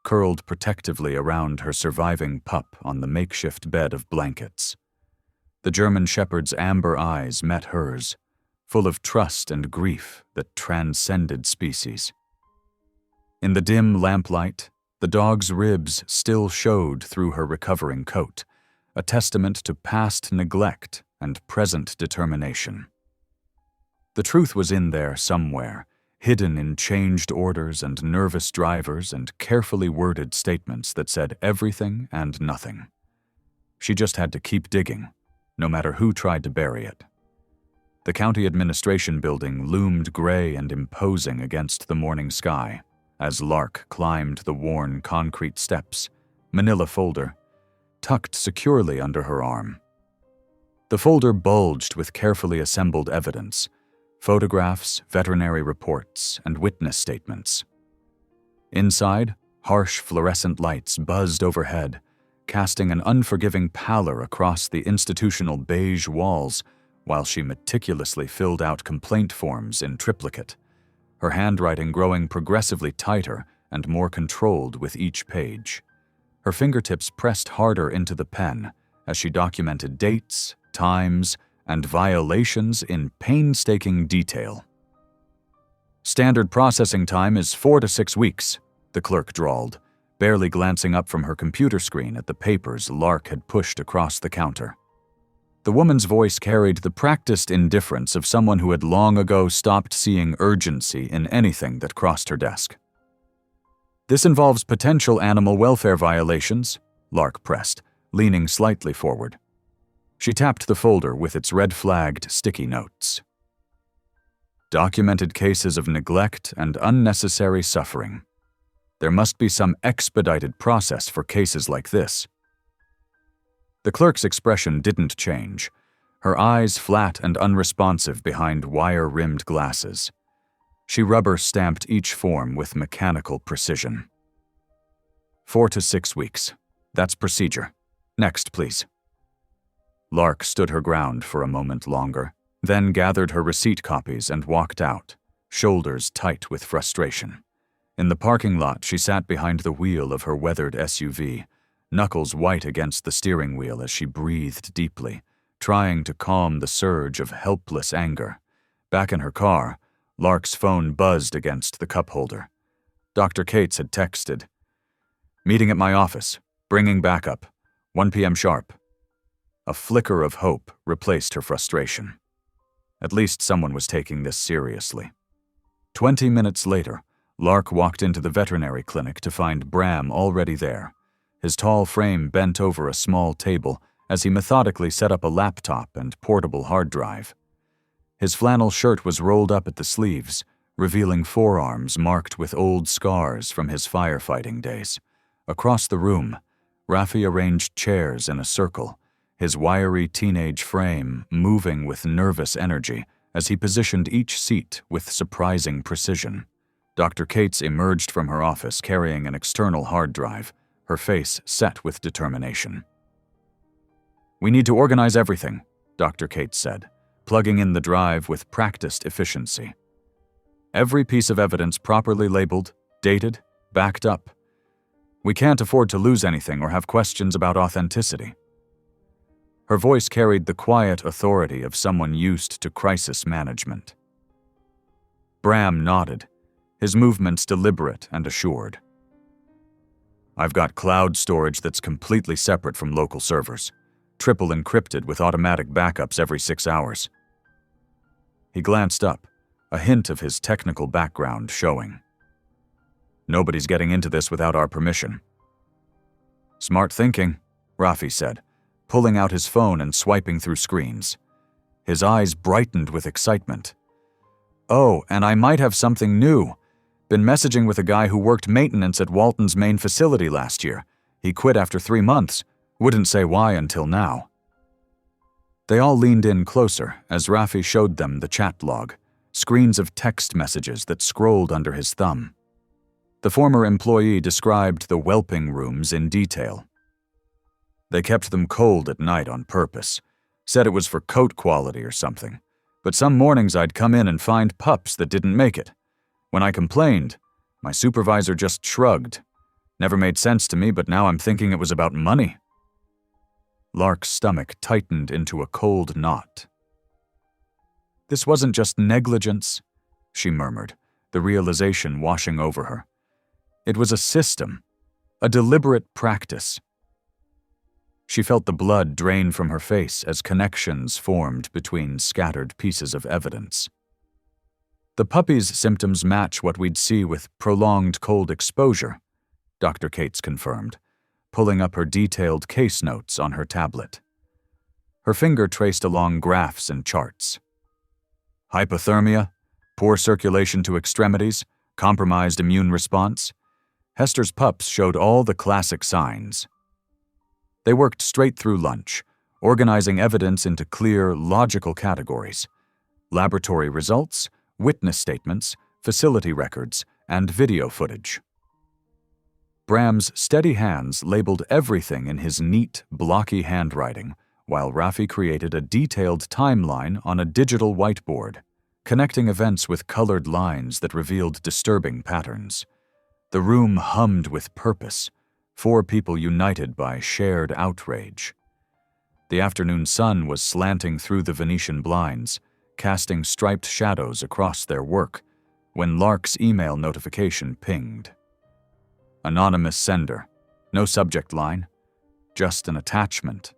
curled protectively around her surviving pup on the makeshift bed of blankets. The German Shepherd's amber eyes met hers, full of trust and grief that transcended species. In the dim lamplight, the dog's ribs still showed through her recovering coat, a testament to past neglect and present determination. The truth was in there somewhere, hidden in changed orders and nervous drivers and carefully worded statements that said everything and nothing. She just had to keep digging, no matter who tried to bury it. The county administration building loomed gray and imposing against the morning sky as Lark climbed the worn concrete steps, manila folder, tucked securely under her arm. The folder bulged with carefully assembled evidence, photographs, veterinary reports, and witness statements. Inside, harsh fluorescent lights buzzed overhead, casting an unforgiving pallor across the institutional beige walls while she meticulously filled out complaint forms in triplicate, her handwriting growing progressively tighter and more controlled with each page. Her fingertips pressed harder into the pen as she documented dates, times, and violations in painstaking detail. "Standard processing time is 4 to 6 weeks, the clerk drawled, barely glancing up from her computer screen at the papers Lark had pushed across the counter. The woman's voice carried the practiced indifference of someone who had long ago stopped seeing urgency in anything that crossed her desk. "This involves potential animal welfare violations," Lark pressed, leaning slightly forward. She tapped the folder with its red-flagged sticky notes. "Documented cases of neglect and unnecessary suffering. There must be some expedited process for cases like this." The clerk's expression didn't change, her eyes flat and unresponsive behind wire-rimmed glasses. She rubber-stamped each form with mechanical precision. 4 to 6 weeks. That's procedure. Next, please." Lark stood her ground for a moment longer, then gathered her receipt copies and walked out, shoulders tight with frustration. In the parking lot, she sat behind the wheel of her weathered SUV, knuckles white against the steering wheel as she breathed deeply, trying to calm the surge of helpless anger. Back in her car, Lark's phone buzzed against the cup holder. Dr. Cates had texted, "Meeting at my office, bringing backup, 1 p.m. sharp." A flicker of hope replaced her frustration. At least someone was taking this seriously. 20 minutes later, Lark walked into the veterinary clinic to find Bram already there, his tall frame bent over a small table as he methodically set up a laptop and portable hard drive. His flannel shirt was rolled up at the sleeves, revealing forearms marked with old scars from his firefighting days. Across the room, Raffi arranged chairs in a circle, his wiry teenage frame moving with nervous energy as he positioned each seat with surprising precision. Dr. Cates emerged from her office carrying an external hard drive, her face set with determination. "We need to organize everything," Dr. Cates said, plugging in the drive with practiced efficiency. "Every piece of evidence properly labeled, dated, backed up. We can't afford to lose anything or have questions about authenticity." Her voice carried the quiet authority of someone used to crisis management. Bram nodded, his movements deliberate and assured. "I've got cloud storage that's completely separate from local servers, triple encrypted with automatic backups every 6 hours." He glanced up, a hint of his technical background showing. "Nobody's getting into this without our permission." "Smart thinking," Raffi said, pulling out his phone and swiping through screens. His eyes brightened with excitement. "Oh, and I might have something new. Been messaging with a guy who worked maintenance at Walton's main facility last year. He quit after 3 months. Wouldn't say why until now." They all leaned in closer as Raffi showed them the chat log, screens of text messages that scrolled under his thumb. The former employee described the whelping rooms in detail. "They kept them cold at night on purpose. Said it was for coat quality or something. But some mornings I'd come in and find pups that didn't make it. When I complained, my supervisor just shrugged. Never made sense to me, but now I'm thinking it was about money." Lark's stomach tightened into a cold knot. "This wasn't just negligence," she murmured, the realization washing over her. "It was a system, a deliberate practice." She felt the blood drain from her face as connections formed between scattered pieces of evidence. "The puppy's symptoms match what we'd see with prolonged cold exposure," Dr. Cates confirmed, pulling up her detailed case notes on her tablet. Her finger traced along graphs and charts. "Hypothermia, poor circulation to extremities, compromised immune response." Hester's pups showed all the classic signs. They worked straight through lunch, organizing evidence into clear, logical categories: laboratory results, witness statements, facility records, and video footage. Bram's steady hands labeled everything in his neat, blocky handwriting, while Raffi created a detailed timeline on a digital whiteboard, connecting events with colored lines that revealed disturbing patterns. The room hummed with purpose, 4 people united by shared outrage. The afternoon sun was slanting through the Venetian blinds, casting striped shadows across their work, when Lark's email notification pinged. Anonymous sender, no subject line, just an attachment.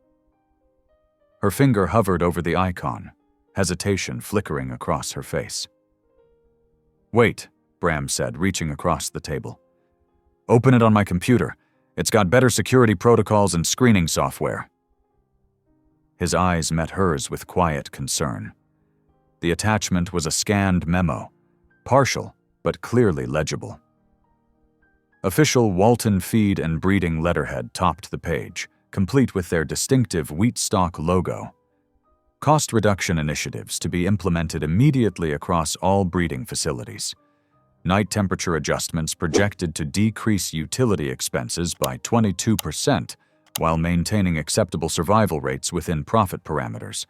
Her finger hovered over the icon, hesitation flickering across her face. "Wait," Bram said, reaching across the table. "Open it on my computer. It's got better security protocols and screening software." His eyes met hers with quiet concern. The attachment was a scanned memo, partial but clearly legible. Official Walton feed and breeding letterhead topped the page, complete with their distinctive wheat stalk logo. Cost reduction initiatives to be implemented immediately across all breeding facilities. Night temperature adjustments projected to decrease utility expenses by 22% while maintaining acceptable survival rates within profit parameters.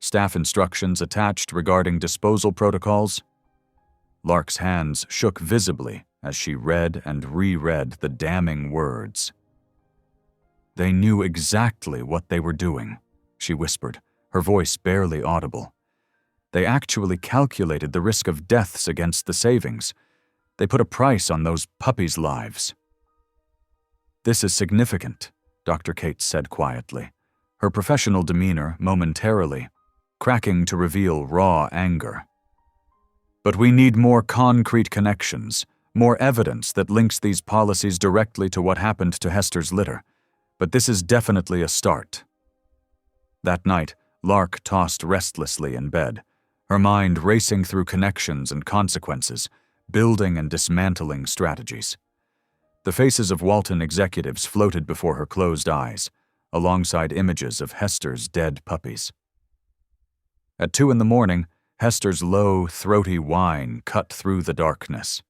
Staff instructions attached regarding disposal protocols? Lark's hands shook visibly as she read and reread the damning words. They knew exactly what they were doing, she whispered, her voice barely audible. They actually calculated the risk of deaths against the savings. They put a price on those puppies' lives. This is significant, Dr. Cates said quietly, her professional demeanor momentarily cracking to reveal raw anger. But we need more concrete connections, more evidence that links these policies directly to what happened to Hester's litter. But this is definitely a start. That night, Lark tossed restlessly in bed, her mind racing through connections and consequences, building and dismantling strategies. The faces of Walton executives floated before her closed eyes, alongside images of Hester's dead puppies. At 2 a.m, Hester's low, throaty whine cut through the darkness.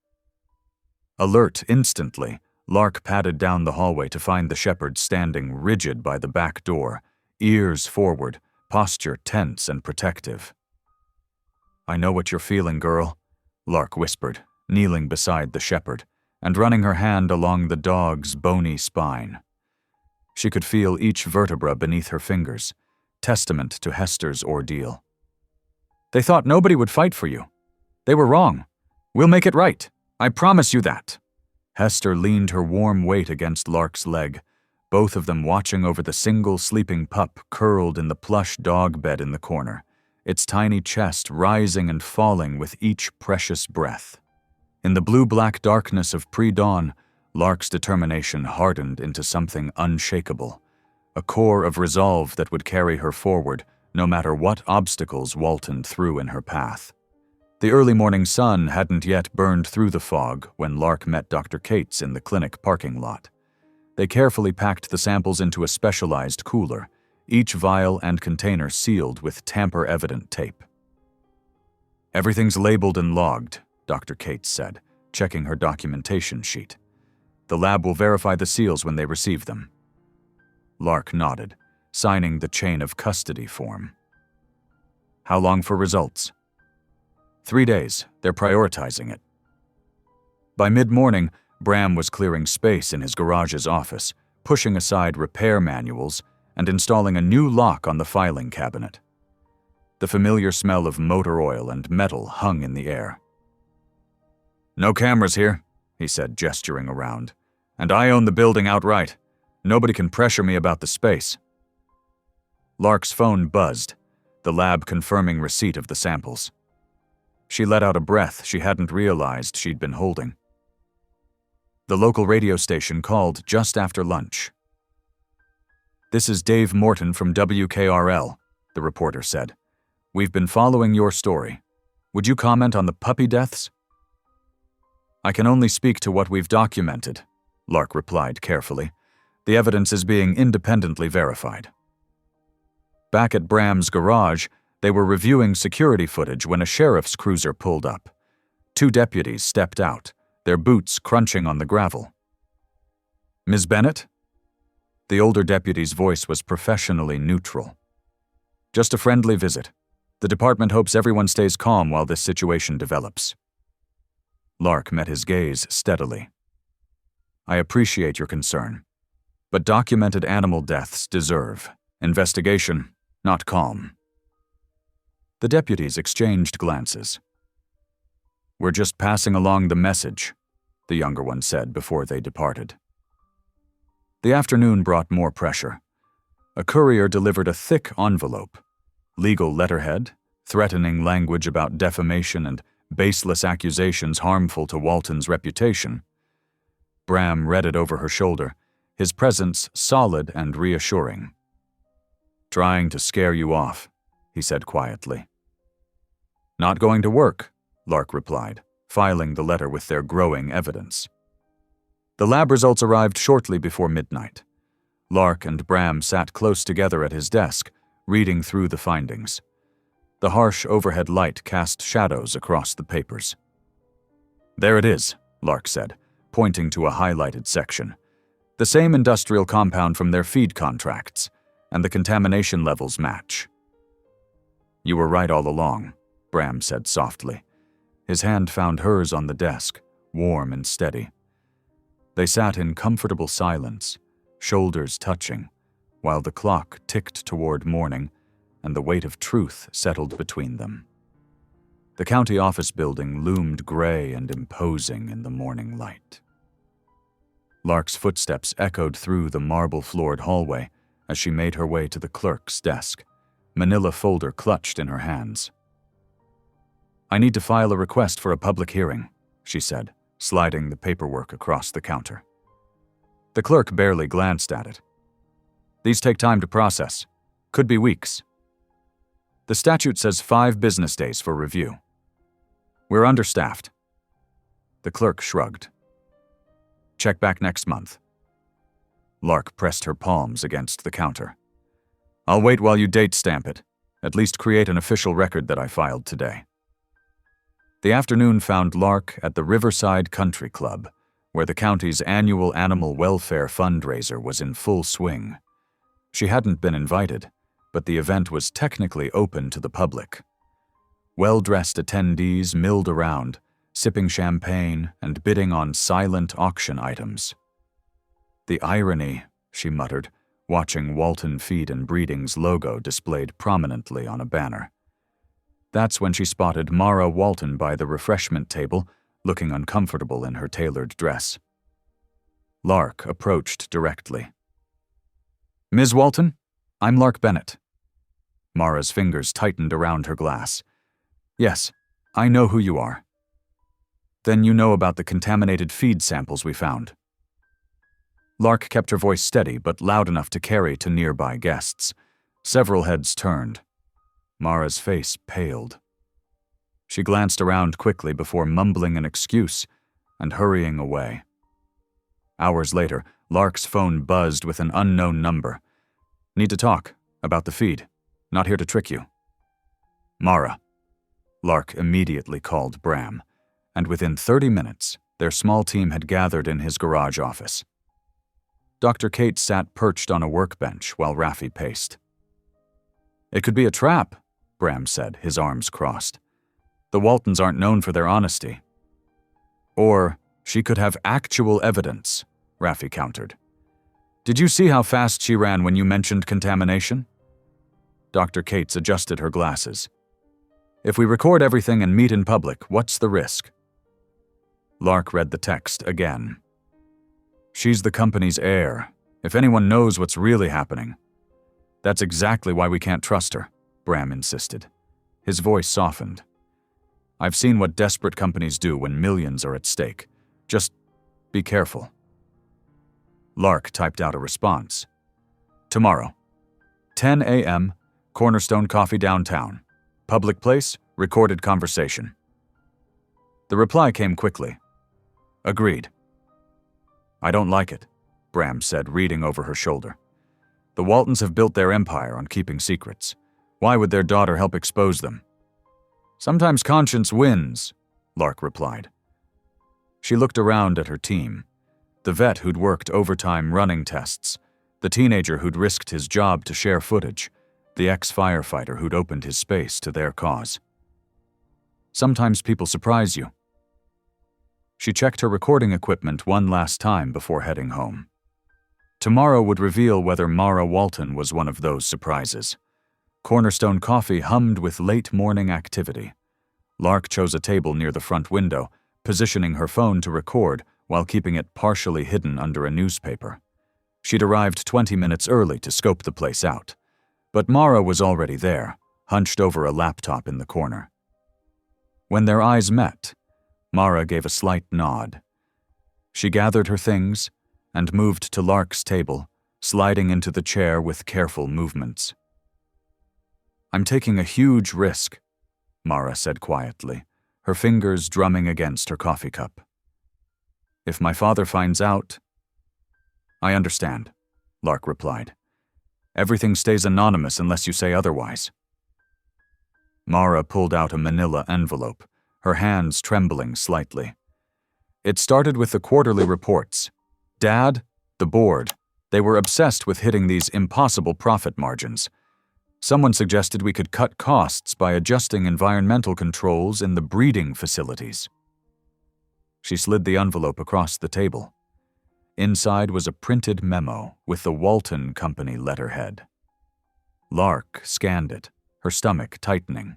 Alert instantly, Lark padded down the hallway to find the shepherd standing rigid by the back door, ears forward, posture tense and protective. "I know what you're feeling, girl," Lark whispered, kneeling beside the shepherd and running her hand along the dog's bony spine. She could feel each vertebra beneath her fingers, testament to Hester's ordeal. "They thought nobody would fight for you. They were wrong. We'll make it right. I promise you that." Hester leaned her warm weight against Lark's leg, both of them watching over the single sleeping pup curled in the plush dog bed in the corner, its tiny chest rising and falling with each precious breath. In the blue-black darkness of pre-dawn, Lark's determination hardened into something unshakable, a core of resolve that would carry her forward no matter what obstacles Walton threw in her path. The early morning sun hadn't yet burned through the fog when Lark met Dr. Cates in the clinic parking lot. They carefully packed the samples into a specialized cooler, each vial and container sealed with tamper-evident tape. "Everything's labeled and logged," Dr. Cates said, checking her documentation sheet. "The lab will verify the seals when they receive them." Lark nodded, signing the chain of custody form. "How long for results?" 3 days. They're prioritizing it." By mid-morning, Bram was clearing space in his garage's office, pushing aside repair manuals and installing a new lock on the filing cabinet. The familiar smell of motor oil and metal hung in the air. "No cameras here," he said, gesturing around. "And I own the building outright. Nobody can pressure me about the space." Lark's phone buzzed, the lab confirming receipt of the samples. She let out a breath she hadn't realized she'd been holding. The local radio station called just after lunch. "This is Dave Morton from WKRL, the reporter said. "We've been following your story. Would you comment on the puppy deaths?" "I can only speak to what we've documented," Lark replied carefully. "The evidence is being independently verified." Back at Bram's garage, they were reviewing security footage when a sheriff's cruiser pulled up. 2 deputies stepped out, their boots crunching on the gravel. "Ms. Bennett?" The older deputy's voice was professionally neutral. "Just a friendly visit. The department hopes everyone stays calm while this situation develops." Lark met his gaze steadily. "I appreciate your concern, but documented animal deaths deserve investigation, not calm." The deputies exchanged glances. "We're just passing along the message," the younger one said before they departed. The afternoon brought more pressure. A courier delivered a thick envelope, legal letterhead, threatening language about defamation and baseless accusations harmful to Walton's reputation. Bram read it over her shoulder, his presence solid and reassuring. "Trying to scare you off," he said quietly. "Not going to work," Lark replied, filing the letter with their growing evidence. The lab results arrived shortly before midnight. Lark and Bram sat close together at his desk, reading through the findings. The harsh overhead light cast shadows across the papers. "There it is," Lark said, pointing to a highlighted section. "The same industrial compound from their feed contracts, and the contamination levels match." You were right all along, Bram said softly. His hand found hers on the desk, warm and steady. They sat in comfortable silence, shoulders touching, while the clock ticked toward morning and the weight of truth settled between them. The county office building loomed gray and imposing in the morning light. Lark's footsteps echoed through the marble-floored hallway as she made her way to the clerk's desk, manila folder clutched in her hands. I need to file a request for a public hearing, she said, sliding the paperwork across the counter. The clerk barely glanced at it. These take time to process. Could be weeks. The statute says 5 business days for review. We're understaffed. The clerk shrugged. Check back next month. Lark pressed her palms against the counter. I'll wait while you date stamp it. At least create an official record that I filed today. The afternoon found Lark at the Riverside Country Club, where the county's annual animal welfare fundraiser was in full swing. She hadn't been invited, but the event was technically open to the public. Well-dressed attendees milled around, sipping champagne and bidding on silent auction items. The irony, she muttered, watching Walton Feed and Breeding's logo displayed prominently on a banner. That's when she spotted Mara Walton by the refreshment table, looking uncomfortable in her tailored dress. Lark approached directly. Ms. Walton, I'm Lark Bennett. Mara's fingers tightened around her glass. Yes, I know who you are. Then you know about the contaminated feed samples we found. Lark kept her voice steady but loud enough to carry to nearby guests. Several heads turned. Mara's face paled. She glanced around quickly before mumbling an excuse and hurrying away. Hours later, Lark's phone buzzed with an unknown number. Need to talk about the feed. Not here to trick you. Mara. Lark immediately called Bram, and within 30 minutes, their small team had gathered in his garage office. Dr. Kate sat perched on a workbench while Raffi paced. It could be a trap, Bram said, his arms crossed. The Waltons aren't known for their honesty. Or she could have actual evidence, Raffi countered. Did you see how fast she ran when you mentioned contamination? Dr. Cates adjusted her glasses. If we record everything and meet in public, what's the risk? Lark read the text again. She's the company's heir. If anyone knows what's really happening. That's exactly why we can't trust her, Bram insisted. His voice softened. I've seen what desperate companies do when millions are at stake. Just be careful. Lark typed out a response. Tomorrow, 10 a.m., Cornerstone Coffee downtown. Public place, recorded conversation. The reply came quickly. Agreed. I don't like it, Bram said, reading over her shoulder. The Waltons have built their empire on keeping secrets. Why would their daughter help expose them? Sometimes conscience wins, Lark replied. She looked around at her team. The vet who'd worked overtime running tests, the teenager who'd risked his job to share footage, the ex-firefighter who'd opened his space to their cause. Sometimes people surprise you. She checked her recording equipment one last time before heading home. Tomorrow would reveal whether Mara Walton was one of those surprises. Cornerstone Coffee hummed with late morning activity. Lark chose a table near the front window, positioning her phone to record while keeping it partially hidden under a newspaper. She'd arrived 20 minutes early to scope the place out. But Mara was already there, hunched over a laptop in the corner. When their eyes met, Mara gave a slight nod. She gathered her things and moved to Lark's table, sliding into the chair with careful movements. I'm taking a huge risk, Mara said quietly, her fingers drumming against her coffee cup. If my father finds out... I understand, Lark replied. Everything stays anonymous unless you say otherwise. Mara pulled out a manila envelope, her hands trembling slightly. It started with the quarterly reports. Dad, the board, they were obsessed with hitting these impossible profit margins. Someone suggested we could cut costs by adjusting environmental controls in the breeding facilities. She slid the envelope across the table. Inside was a printed memo with the Walton Company letterhead. Lark scanned it, her stomach tightening.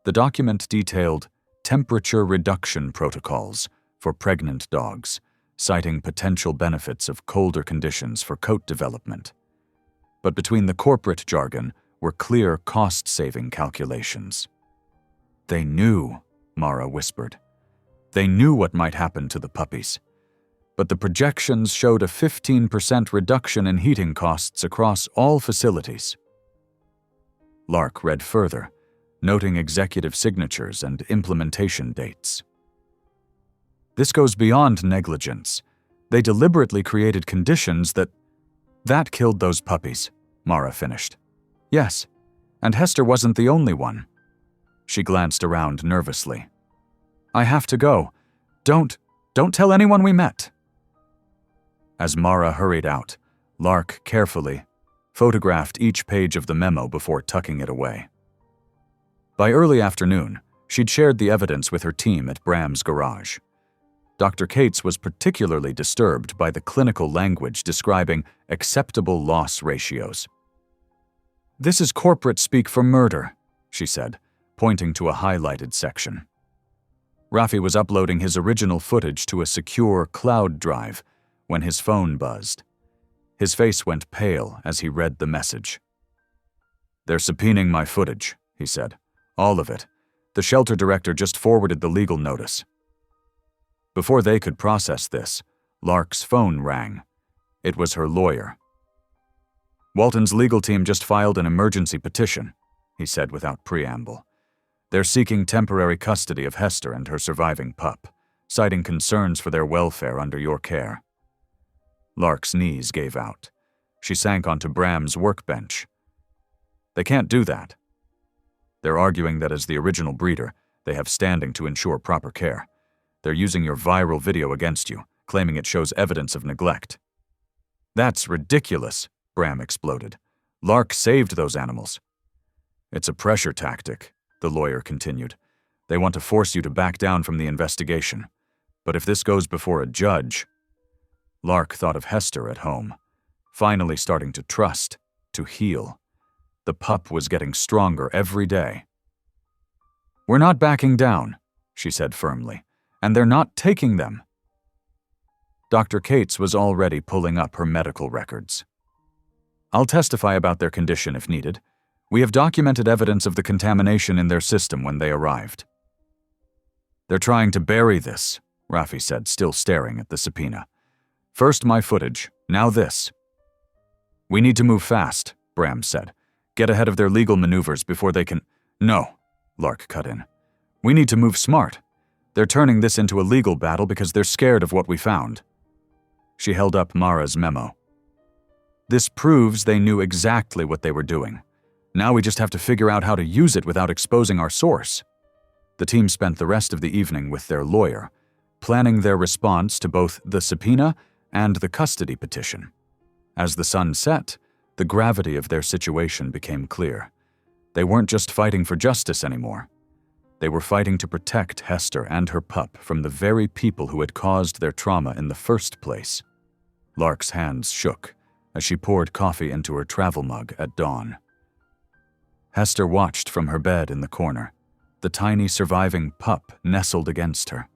The document detailed temperature reduction protocols for pregnant dogs, citing potential benefits of colder conditions for coat development. But between the corporate jargon were clear cost-saving calculations. They knew, Mara whispered. They knew what might happen to the puppies. But the projections showed a 15% reduction in heating costs across all facilities. Lark read further, noting executive signatures and implementation dates. This goes beyond negligence. They deliberately created conditions that killed those puppies, Mara finished. Yes, and Hester wasn't the only one. She glanced around nervously. I have to go. Don't tell anyone we met. As Mara hurried out, Lark carefully photographed each page of the memo before tucking it away. By early afternoon, she'd shared the evidence with her team at Bram's garage. Dr. Cates was particularly disturbed by the clinical language describing acceptable loss ratios. This is corporate speak for murder, she said, pointing to a highlighted section. Rafi was uploading his original footage to a secure cloud drive when his phone buzzed. His face went pale as he read the message. They're subpoenaing my footage, he said. All of it. The shelter director just forwarded the legal notice. Before they could process this, Lark's phone rang. It was her lawyer. Walton's legal team just filed an emergency petition, he said without preamble. They're seeking temporary custody of Hester and her surviving pup, citing concerns for their welfare under your care. Lark's knees gave out. She sank onto Bram's workbench. They can't do that. They're arguing that as the original breeder, they have standing to ensure proper care. They're using your viral video against you, claiming it shows evidence of neglect. That's ridiculous, Bram exploded. Lark saved those animals. It's a pressure tactic, the lawyer continued. They want to force you to back down from the investigation. But if this goes before a judge... Lark thought of Hester at home, finally starting to trust, to heal. The pup was getting stronger every day. We're not backing down, she said firmly, and they're not taking them. Dr. Cates was already pulling up her medical records. I'll testify about their condition if needed. We have documented evidence of the contamination in their system when they arrived. They're trying to bury this, Rafi said, still staring at the subpoena. First my footage, now this. We need to move fast, Bram said. Get ahead of their legal maneuvers before they can... No, Lark cut in. We need to move smart. They're turning this into a legal battle because they're scared of what we found. She held up Mara's memo. This proves they knew exactly what they were doing. Now we just have to figure out how to use it without exposing our source. The team spent the rest of the evening with their lawyer, planning their response to both the subpoena and the custody petition. As the sun set, the gravity of their situation became clear. They weren't just fighting for justice anymore. They were fighting to protect Hester and her pup from the very people who had caused their trauma in the first place. Lark's hands shook as she poured coffee into her travel mug at dawn. Hester watched from her bed in the corner, the tiny surviving pup nestled against her.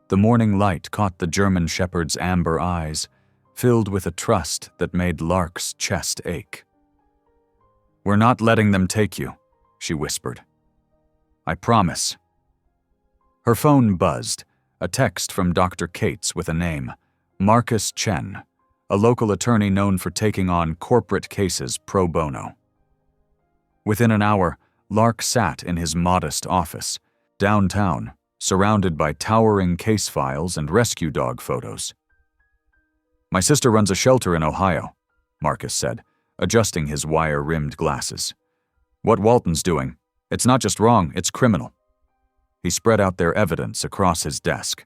The morning light caught the German shepherd's amber eyes, filled with a trust that made Lark's chest ache. We're not letting them take you, she whispered. I promise. Her phone buzzed, a text from Dr. Cates with a name, Marcus Chen, a local attorney known for taking on corporate cases pro bono. Within an hour, Lark sat in his modest office, downtown, surrounded by towering case files and rescue dog photos. My sister runs a shelter in Ohio, Marcus said, adjusting his wire-rimmed glasses. What Walton's doing, it's not just wrong, it's criminal. He spread out their evidence across his desk.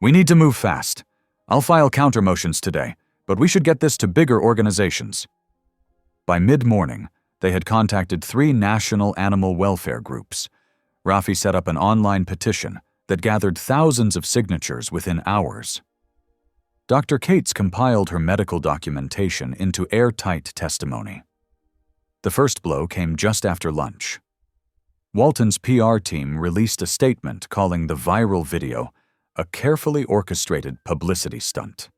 We need to move fast. I'll file counter-motions today, but we should get this to bigger organizations. By mid-morning, They had contacted 3 national animal welfare groups. Rafi set up an online petition that gathered thousands of signatures within hours. Dr. Cates compiled her medical documentation into airtight testimony. The first blow came just after lunch. Walton's PR team released a statement calling the viral video a carefully orchestrated publicity stunt.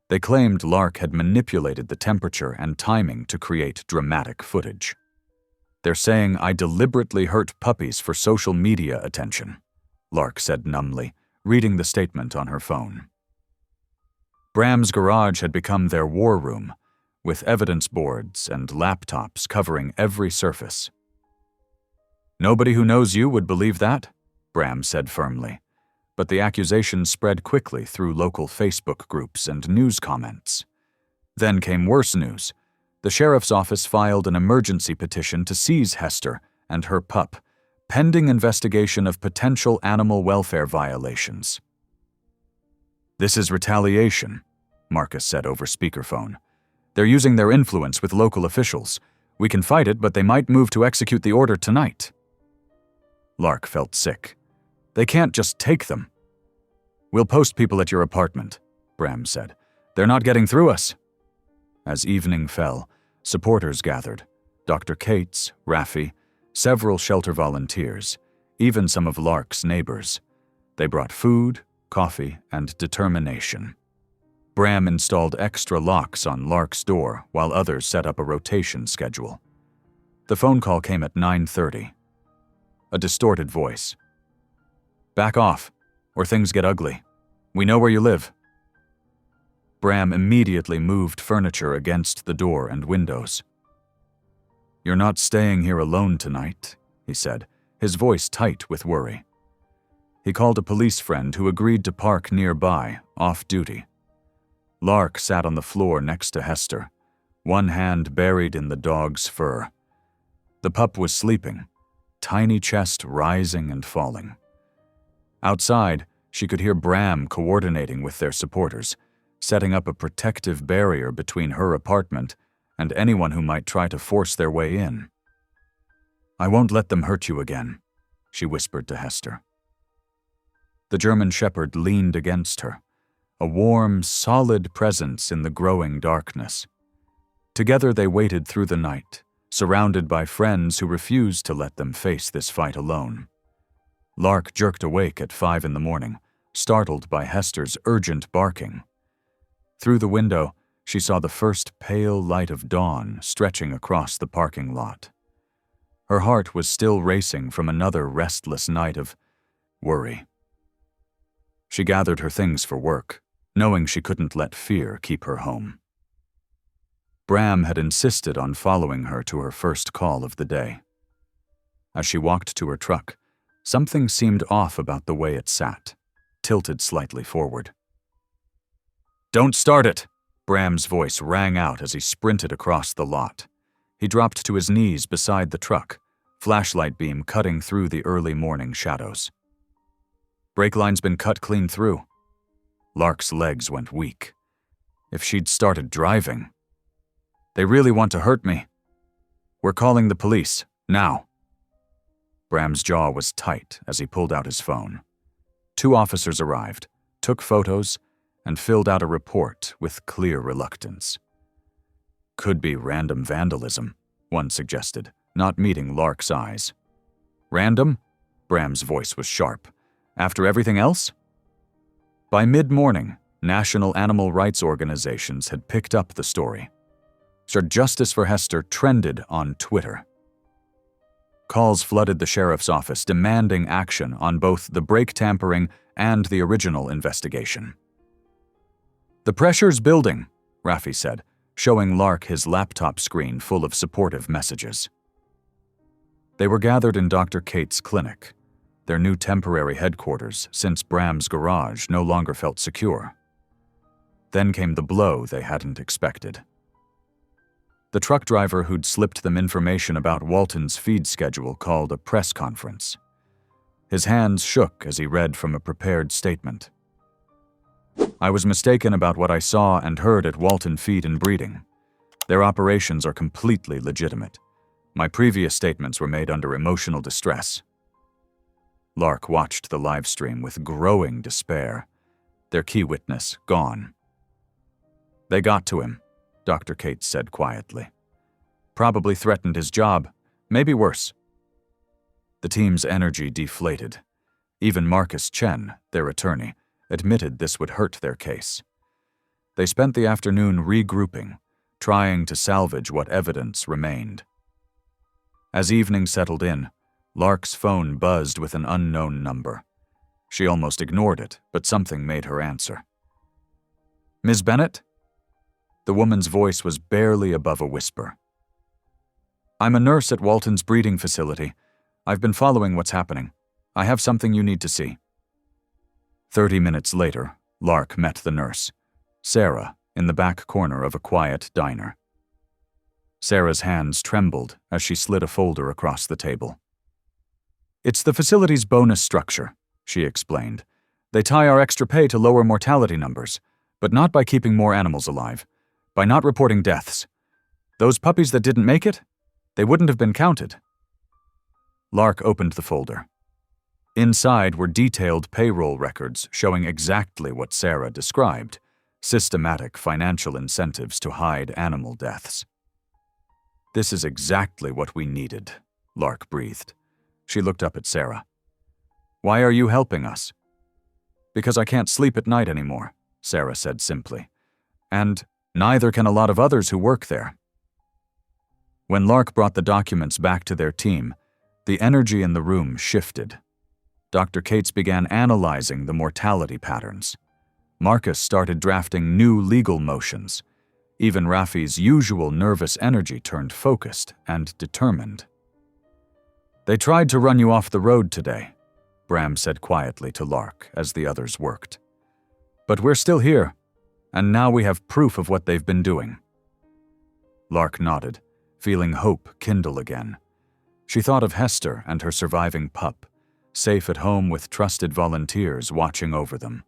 They claimed Lark had manipulated the temperature and timing to create dramatic footage. "They're saying I deliberately hurt puppies for social media attention," Lark said numbly, reading the statement on her phone. Bram's garage had become their war room, with evidence boards and laptops covering every surface. "Nobody who knows you would believe that," Bram said firmly, but the accusation spread quickly through local Facebook groups and news comments. Then came worse news. The sheriff's office filed an emergency petition to seize Hester and her pup, pending investigation of potential animal welfare violations. "This is retaliation," Marcus said over speakerphone. "They're using their influence with local officials. We can fight it, but they might move to execute the order tonight." Lark felt sick. "They can't just take them." "We'll post people at your apartment," Bram said. "They're not getting through us." As evening fell, supporters gathered. Dr. Cates, Rafi, several shelter volunteers, even some of Lark's neighbors. They brought food, coffee, and determination. Bram installed extra locks on Lark's door while others set up a rotation schedule. The phone call came at 9:30. A distorted voice. "Back off, or things get ugly. We know where you live." Bram immediately moved furniture against the door and windows. "You're not staying here alone tonight," he said, his voice tight with worry. He called a police friend who agreed to park nearby, off-duty. Lark sat on the floor next to Hester, one hand buried in the dog's fur. The pup was sleeping, tiny chest rising and falling. Outside, she could hear Bram coordinating with their supporters, setting up a protective barrier between her apartment and anyone who might try to force their way in. "I won't let them hurt you again," she whispered to Hester. The German Shepherd leaned against her, a warm, solid presence in the growing darkness. Together they waited through the night, surrounded by friends who refused to let them face this fight alone. Lark jerked awake at 5 a.m, startled by Hester's urgent barking. Through the window, she saw the first pale light of dawn stretching across the parking lot. Her heart was still racing from another restless night of worry. She gathered her things for work, knowing she couldn't let fear keep her home. Bram had insisted on following her to her first call of the day. As she walked to her truck, something seemed off about the way it sat, tilted slightly forward. "Don't start it!" Bram's voice rang out as he sprinted across the lot. He dropped to his knees beside the truck, flashlight beam cutting through the early morning shadows. "Brake line's been cut clean through." Lark's legs went weak. If she'd started driving. "They really want to hurt me. We're calling the police, now." Bram's jaw was tight as he pulled out his phone. 2 officers arrived, took photos, and filled out a report with clear reluctance. "Could be random vandalism," one suggested, not meeting Lark's eyes. "Random?" Bram's voice was sharp. "After everything else?" By mid-morning, national animal rights organizations had picked up the story. Justice for Hester trended on Twitter. Calls flooded the sheriff's office demanding action on both the brake tampering and the original investigation. "The pressure's building," Rafi said, showing Lark his laptop screen full of supportive messages. They were gathered in Dr. Cates' clinic, their new temporary headquarters since Bram's garage no longer felt secure. Then came the blow they hadn't expected. The truck driver who'd slipped them information about Walton's feed schedule called a press conference. His hands shook as he read from a prepared statement. "I was mistaken about what I saw and heard at Walton Feed and Breeding. Their operations are completely legitimate. My previous statements were made under emotional distress. Lark watched the live stream with growing despair. Their key witness gone. They got to him, Dr. Cates said quietly. Probably threatened his job, maybe worse. The team's energy deflated. Even Marcus Chen, their attorney, admitted this would hurt their case. They spent the afternoon regrouping, trying to salvage what evidence remained. As evening settled in, Lark's phone buzzed with an unknown number. She almost ignored it, but something made her answer. "Ms. Bennett?" The woman's voice was barely above a whisper. "I'm a nurse at Walton's breeding facility. I've been following what's happening. I have something you need to see." 30 minutes later, Lark met the nurse, Sarah, in the back corner of a quiet diner. Sarah's hands trembled as she slid a folder across the table. "It's the facility's bonus structure," she explained. "They tie our extra pay to lower mortality numbers, but not by keeping more animals alive, by not reporting deaths. Those puppies that didn't make it, they wouldn't have been counted." Lark opened the folder. Inside were detailed payroll records showing exactly what Sarah described: systematic financial incentives to hide animal deaths. "This is exactly what we needed," Lark breathed. She looked up at Sarah. "Why are you helping us?" "Because I can't sleep at night anymore," Sarah said simply. "And neither can a lot of others who work there." When Lark brought the documents back to their team, the energy in the room shifted. Dr. Cates began analyzing the mortality patterns. Marcus started drafting new legal motions. Even Rafi's usual nervous energy turned focused and determined. "They tried to run you off the road today," Bram said quietly to Lark as the others worked. "But we're still here, and now we have proof of what they've been doing." Lark nodded, feeling hope kindle again. She thought of Hester and her surviving pup, safe at home with trusted volunteers watching over them.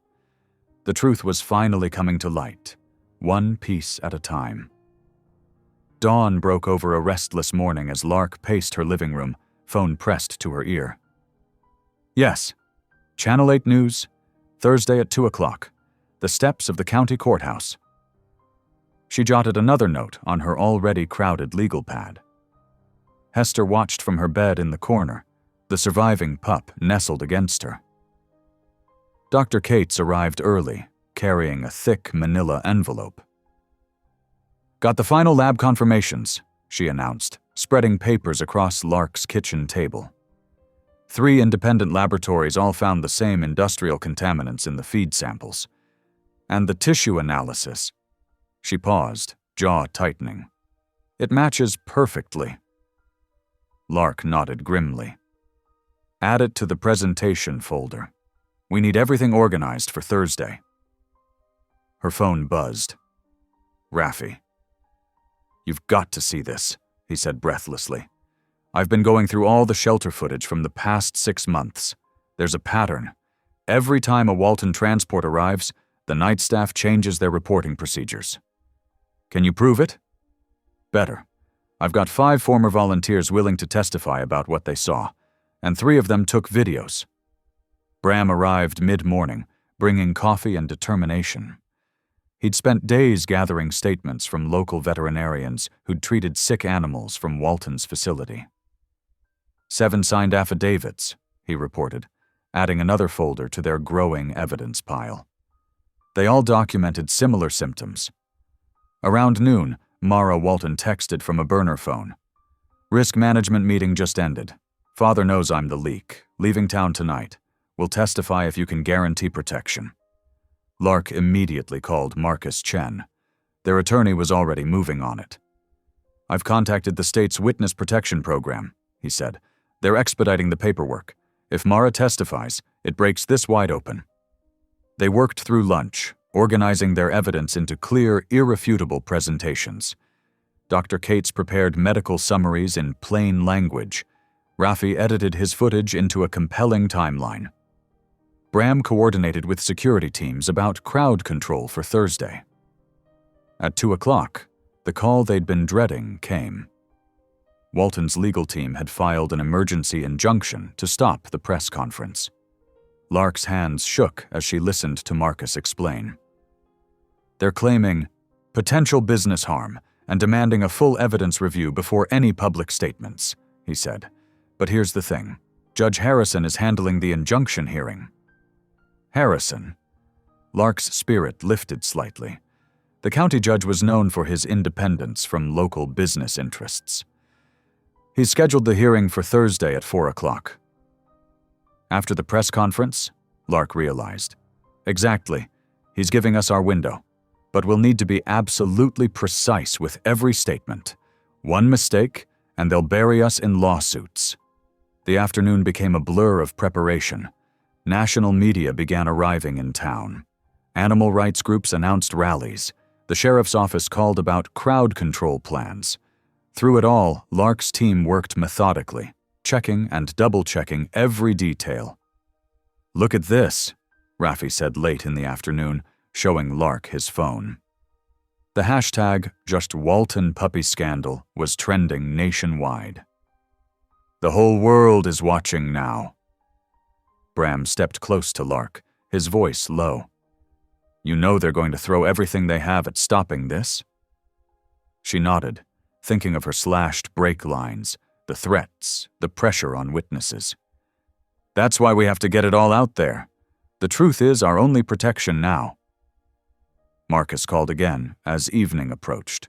The truth was finally coming to light, one piece at a time. Dawn broke over a restless morning as Lark paced her living room, phone pressed to her ear. "Yes. Channel 8 News, Thursday at 2 o'clock. The steps of the county courthouse." She jotted another note on her already crowded legal pad. Hester watched from her bed in the corner, the surviving pup nestled against her. Dr. Cates arrived early, carrying a thick manila envelope. "Got the final lab confirmations," she announced, spreading papers across Lark's kitchen table. 3 independent laboratories all found the same industrial contaminants in the feed samples. And the tissue analysis. She paused, jaw tightening. "It matches perfectly." Lark nodded grimly. "Add it to the presentation folder. We need everything organized for Thursday." Her phone buzzed. "Rafi." "You've got to see this," he said breathlessly. "I've been going through all the shelter footage from the past 6 months. There's a pattern. Every time a Walton transport arrives, the night staff changes their reporting procedures." "Can you prove it?" "Better. I've got 5 former volunteers willing to testify about what they saw, and 3 of them took videos." Bram arrived mid-morning, bringing coffee and determination. He'd spent days gathering statements from local veterinarians who'd treated sick animals from Walton's facility. 7 signed affidavits, he reported, adding another folder to their growing evidence pile. They all documented similar symptoms. Around noon, Mara Walton texted from a burner phone. "Risk management meeting just ended. Father knows I'm the leak. Leaving town tonight. Will testify if you can guarantee protection." Lark immediately called Marcus Chen. Their attorney was already moving on it. "I've contacted the state's witness protection program," he said. "They're expediting the paperwork. If Mara testifies, it breaks this wide open." They worked through lunch, organizing their evidence into clear, irrefutable presentations. Dr. Cates prepared medical summaries in plain language. Rafi edited his footage into a compelling timeline. Bram coordinated with security teams about crowd control for Thursday. At 2 o'clock, the call they'd been dreading came. Walton's legal team had filed an emergency injunction to stop the press conference. Lark's hands shook as she listened to Marcus explain. They're claiming potential business harm and demanding a full evidence review before any public statements, he said. But here's the thing. Judge Harrison is handling the injunction hearing. Harrison? Lark's spirit lifted slightly. The county judge was known for his independence from local business interests. He scheduled the hearing for Thursday at 4 o'clock. After the press conference, Lark realized. Exactly. He's giving us our window. But we'll need to be absolutely precise with every statement. One mistake, and they'll bury us in lawsuits. The afternoon became a blur of preparation. National media began arriving in town. Animal rights groups announced rallies. The sheriff's office called about crowd control plans. Through it all, Lark's team worked methodically, checking and double-checking every detail. Look at this, Raffi said late in the afternoon, showing Lark his phone. The hashtag #JustWaltonPuppyScandal was trending nationwide. The whole world is watching now. Bram stepped close to Lark, his voice low. You know they're going to throw everything they have at stopping this? She nodded, thinking of her slashed brake lines, the threats, the pressure on witnesses. That's why we have to get it all out there. The truth is our only protection now. Marcus called again as evening approached.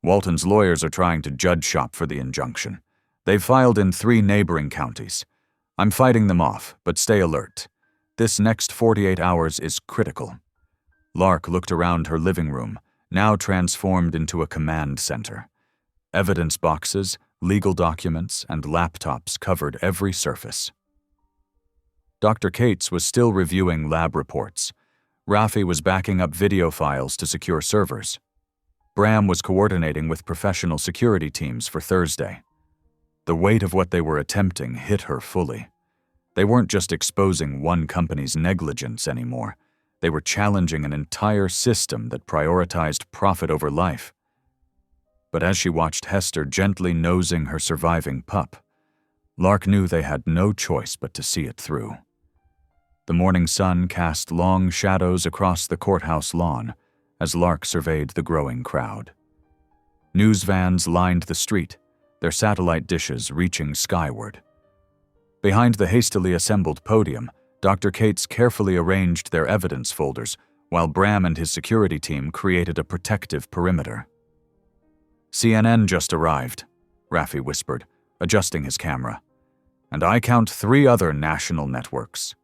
Walton's lawyers are trying to judge shop for the injunction. They've filed in 3 neighboring counties. I'm fighting them off, but stay alert. This next 48 hours is critical. Lark looked around her living room, now transformed into a command center. Evidence boxes, legal documents, and laptops covered every surface. Dr. Cates was still reviewing lab reports. Raffi was backing up video files to secure servers. Bram was coordinating with professional security teams for Thursday. The weight of what they were attempting hit her fully. They weren't just exposing one company's negligence anymore. They were challenging an entire system that prioritized profit over life. But as she watched Hester gently nosing her surviving pup, Lark knew they had no choice but to see it through. The morning sun cast long shadows across the courthouse lawn as Lark surveyed the growing crowd. News vans lined the street, their satellite dishes reaching skyward. Behind the hastily assembled podium, Dr. Cates carefully arranged their evidence folders, while Bram and his security team created a protective perimeter. CNN just arrived, Raffi whispered, adjusting his camera. And I count 3 other national networks.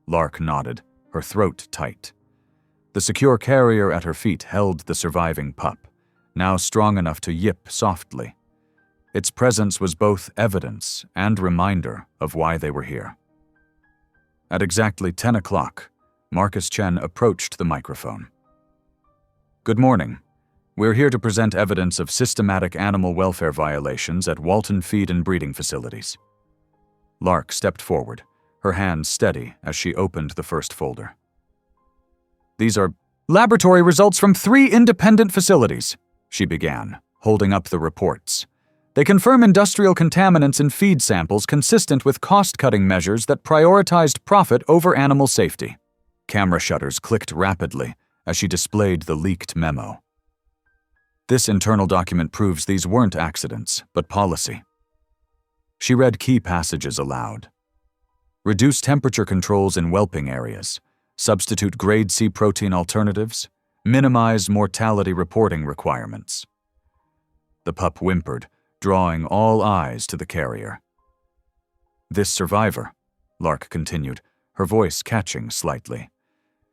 Lark nodded, her throat tight. The secure carrier at her feet held the surviving pup, now strong enough to yip softly. Its presence was both evidence and reminder of why they were here. At exactly 10 o'clock, Marcus Chen approached the microphone. Good morning. We're here to present evidence of systematic animal welfare violations at Walton feed and breeding facilities. Lark stepped forward, her hand steady as she opened the first folder. These are laboratory results from 3 independent facilities, she began, holding up the reports. They confirm industrial contaminants in feed samples consistent with cost-cutting measures that prioritized profit over animal safety. Camera shutters clicked rapidly as she displayed the leaked memo. This internal document proves these weren't accidents, but policy. She read key passages aloud. Reduce temperature controls in whelping areas, substitute grade C protein alternatives, minimize mortality reporting requirements. The pup whimpered, drawing all eyes to the carrier. This survivor, Lark continued, her voice catching slightly,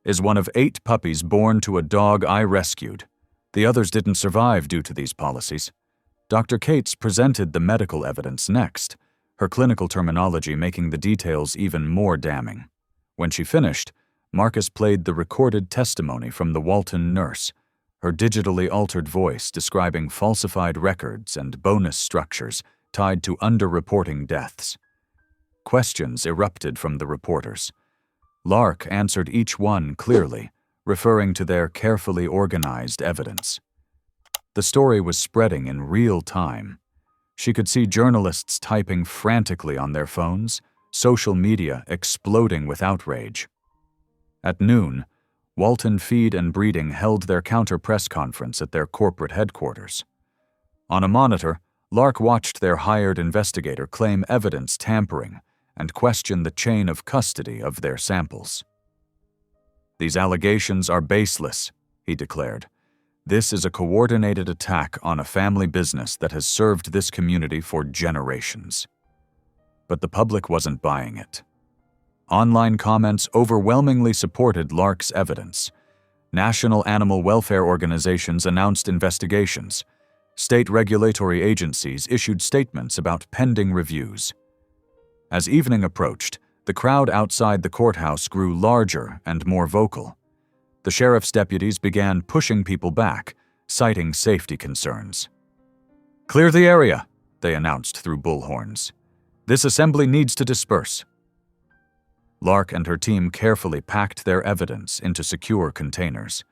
is one of 8 puppies born to a dog I rescued. The others didn't survive due to these policies. Dr. Cates presented the medical evidence next, her clinical terminology making the details even more damning. When she finished, Marcus played the recorded testimony from the Walton nurse, her digitally altered voice describing falsified records and bonus structures tied to underreporting deaths. Questions erupted from the reporters. Lark answered each one clearly, referring to their carefully organized evidence. The story was spreading in real time. She could see journalists typing frantically on their phones, social media exploding with outrage. At noon, Walton Feed and Breeding held their counter-press conference at their corporate headquarters. On a monitor, Lark watched their hired investigator claim evidence tampering and question the chain of custody of their samples. "These allegations are baseless," he declared. "This is a coordinated attack on a family business that has served this community for generations." But the public wasn't buying it. Online comments overwhelmingly supported Lark's evidence. National animal welfare organizations announced investigations. State regulatory agencies issued statements about pending reviews. As evening approached, the crowd outside the courthouse grew larger and more vocal. The sheriff's deputies began pushing people back, citing safety concerns. "Clear the area," they announced through bullhorns. "This assembly needs to disperse." Lark and her team carefully packed their evidence into secure containers.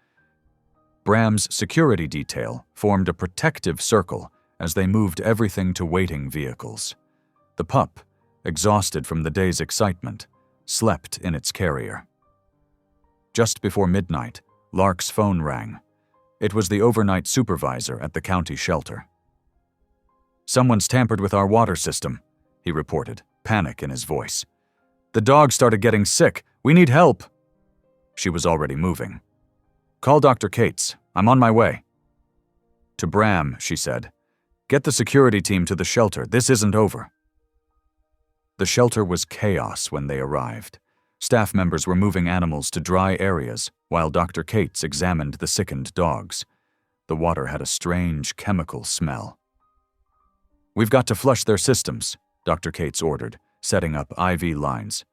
Bram's security detail formed a protective circle as they moved everything to waiting vehicles. The pup, exhausted from the day's excitement, slept in its carrier. Just before midnight, Lark's phone rang. It was the overnight supervisor at the county shelter. "Someone's tampered with our water system," he reported, panic in his voice. "The dog started getting sick. We need help." She was already moving. "Call Dr. Cates. I'm on my way." To Bram, she said, "Get the security team to the shelter. This isn't over." The shelter was chaos when they arrived. Staff members were moving animals to dry areas while Dr. Cates examined the sickened dogs. The water had a strange chemical smell. "We've got to flush their systems," Dr. Cates ordered, setting up IV lines.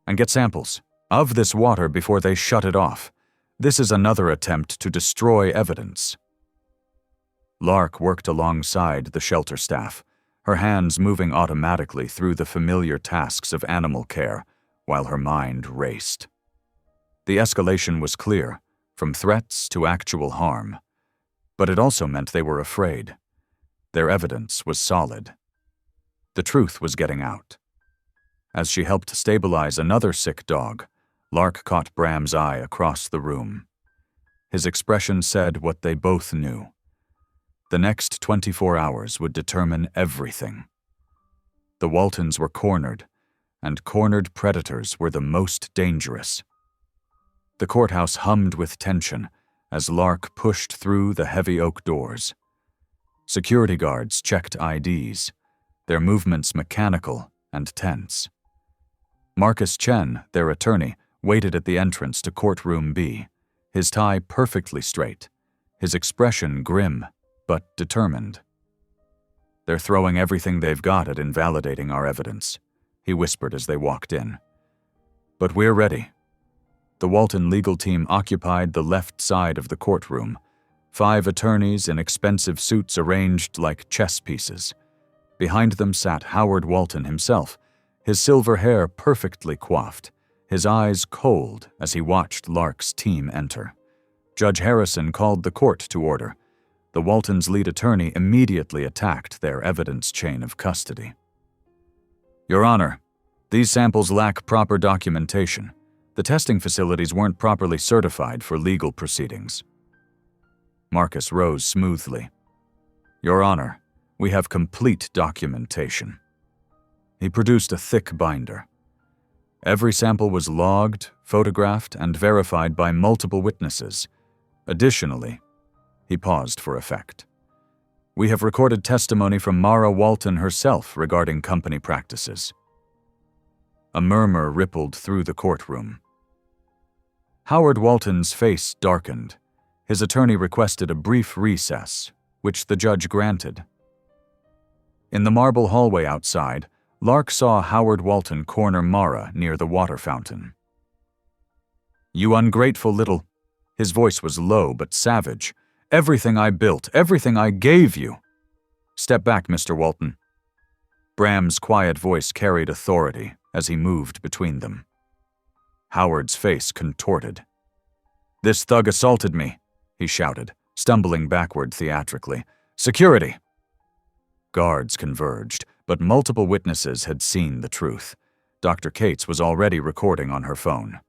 "And get samples of this water before they shut it off. This is another attempt to destroy evidence." Lark worked alongside the shelter staff, her hands moving automatically through the familiar tasks of animal care, while her mind raced. The escalation was clear, from threats to actual harm. But it also meant they were afraid. Their evidence was solid. The truth was getting out. As she helped stabilize another sick dog, Lark caught Bram's eye across the room. His expression said what they both knew. The next 24 hours would determine everything. The Waltons were cornered, and cornered predators were the most dangerous. The courthouse hummed with tension as Lark pushed through the heavy oak doors. Security guards checked IDs, their movements mechanical and tense. Marcus Chen, their attorney, waited at the entrance to Courtroom B, his tie perfectly straight, his expression grim but determined. "They're throwing everything they've got at invalidating our evidence," he whispered as they walked in. "But we're ready." The Walton legal team occupied the left side of the courtroom, 5 attorneys in expensive suits arranged like chess pieces. Behind them sat Howard Walton himself, his silver hair perfectly coiffed, his eyes cold as he watched Lark's team enter. Judge Harrison called the court to order. The Waltons' lead attorney immediately attacked their evidence chain of custody. "Your Honor, these samples lack proper documentation. The testing facilities weren't properly certified for legal proceedings." Marcus rose smoothly. "Your Honor, we have complete documentation." He produced a thick binder. Every sample was logged, photographed, and verified by multiple witnesses. Additionally, he paused for effect. "We have recorded testimony from Mara Walton herself regarding company practices." A murmur rippled through the courtroom. Howard Walton's face darkened. His attorney requested a brief recess, which the judge granted. In the marble hallway outside, Lark saw Howard Walton corner Mara near the water fountain. "You ungrateful little..." His voice was low but savage. "Everything I built, everything I gave you." "Step back, Mr. Walton." Bram's quiet voice carried authority as he moved between them. Howard's face contorted. "This thug assaulted me," he shouted, stumbling backward theatrically. "Security!" Guards converged, but multiple witnesses had seen the truth. Dr. Cates was already recording on her phone.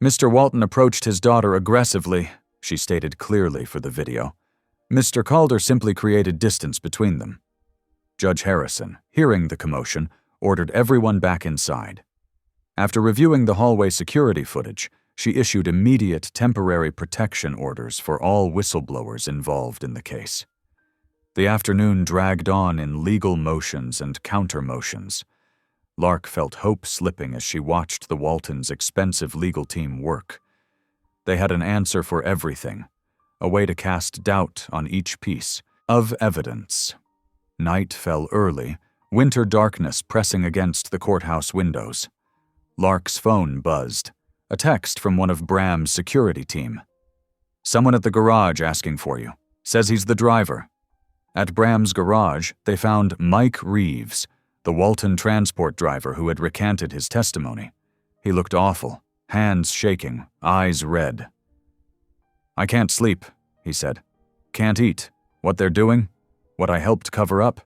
"Mr. Walton approached his daughter aggressively," she stated clearly for the video. "Mr. Calder simply created distance between them." Judge Harrison, hearing the commotion, ordered everyone back inside. After reviewing the hallway security footage, she issued immediate temporary protection orders for all whistleblowers involved in the case. The afternoon dragged on in legal motions and counter-motions. Lark felt hope slipping as she watched the Waltons' expensive legal team work. They had an answer for everything, a way to cast doubt on each piece of evidence. Night fell early, winter darkness pressing against the courthouse windows. Lark's phone buzzed, a text from one of Bram's security team. "Someone at the garage asking for you. Says he's the driver." At Bram's garage, they found Mike Reeves, the Walton transport driver who had recanted his testimony. He looked awful, hands shaking, eyes red. "I can't sleep," he said. "Can't eat. What they're doing? What I helped cover up?"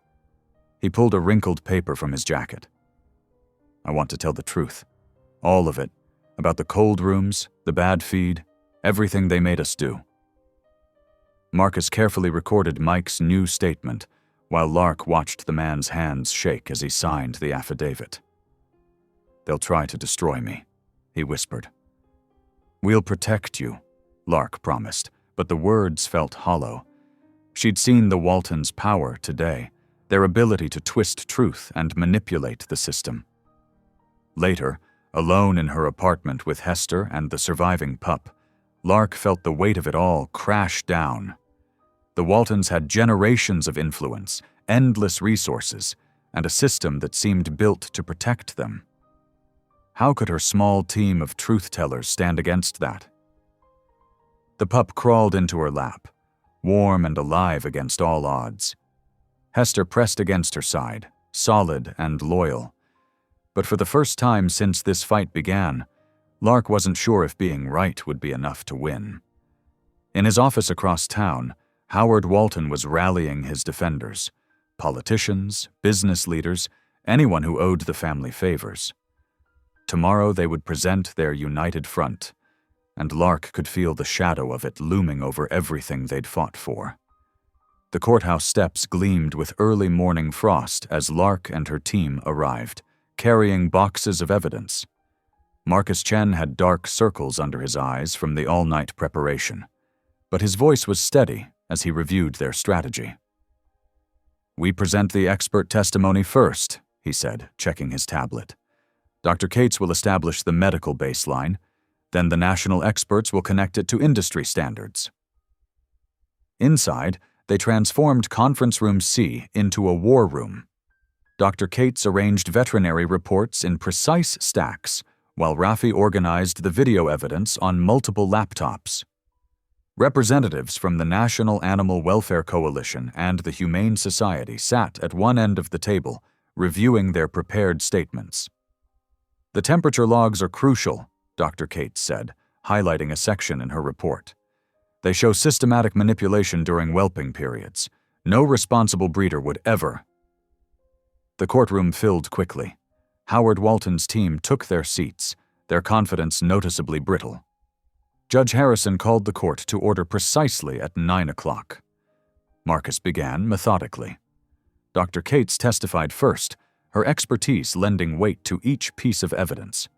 He pulled a wrinkled paper from his jacket. "I want to tell the truth. All of it. About the cold rooms, the bad feed, everything they made us do." Marcus carefully recorded Mike's new statement, while Lark watched the man's hands shake as he signed the affidavit. "They'll try to destroy me," he whispered. "We'll protect you," Lark promised, but the words felt hollow. She'd seen the Waltons' power today, their ability to twist truth and manipulate the system. Later, alone in her apartment with Hester and the surviving pup, Lark felt the weight of it all crash down. The Waltons had generations of influence, endless resources, and a system that seemed built to protect them. How could her small team of truth-tellers stand against that? The pup crawled into her lap, warm and alive against all odds. Hester pressed against her side, solid and loyal. But for the first time since this fight began, Lark wasn't sure if being right would be enough to win. In his office across town, Howard Walton was rallying his defenders, politicians, business leaders, anyone who owed the family favors. Tomorrow they would present their united front, and Lark could feel the shadow of it looming over everything they'd fought for. The courthouse steps gleamed with early morning frost as Lark and her team arrived, carrying boxes of evidence. Marcus Chen had dark circles under his eyes from the all-night preparation, but his voice was steady as he reviewed their strategy. "We present the expert testimony first," he said, checking his tablet. "Dr. Cates will establish the medical baseline, then the national experts will connect it to industry standards." Inside, they transformed Conference Room C into a war room. Dr. Cates arranged veterinary reports in precise stacks, while Rafi organized the video evidence on multiple laptops. Representatives from the National Animal Welfare Coalition and the Humane Society sat at one end of the table, reviewing their prepared statements. "The temperature logs are crucial," Dr. Cates said, highlighting a section in her report. "They show systematic manipulation during whelping periods. No responsible breeder would ever." The courtroom filled quickly. Howard Walton's team took their seats, their confidence noticeably brittle. Judge Harrison called the court to order precisely at 9 o'clock. Marcus began methodically. Dr. Cates testified first, her expertise lending weight to each piece of evidence.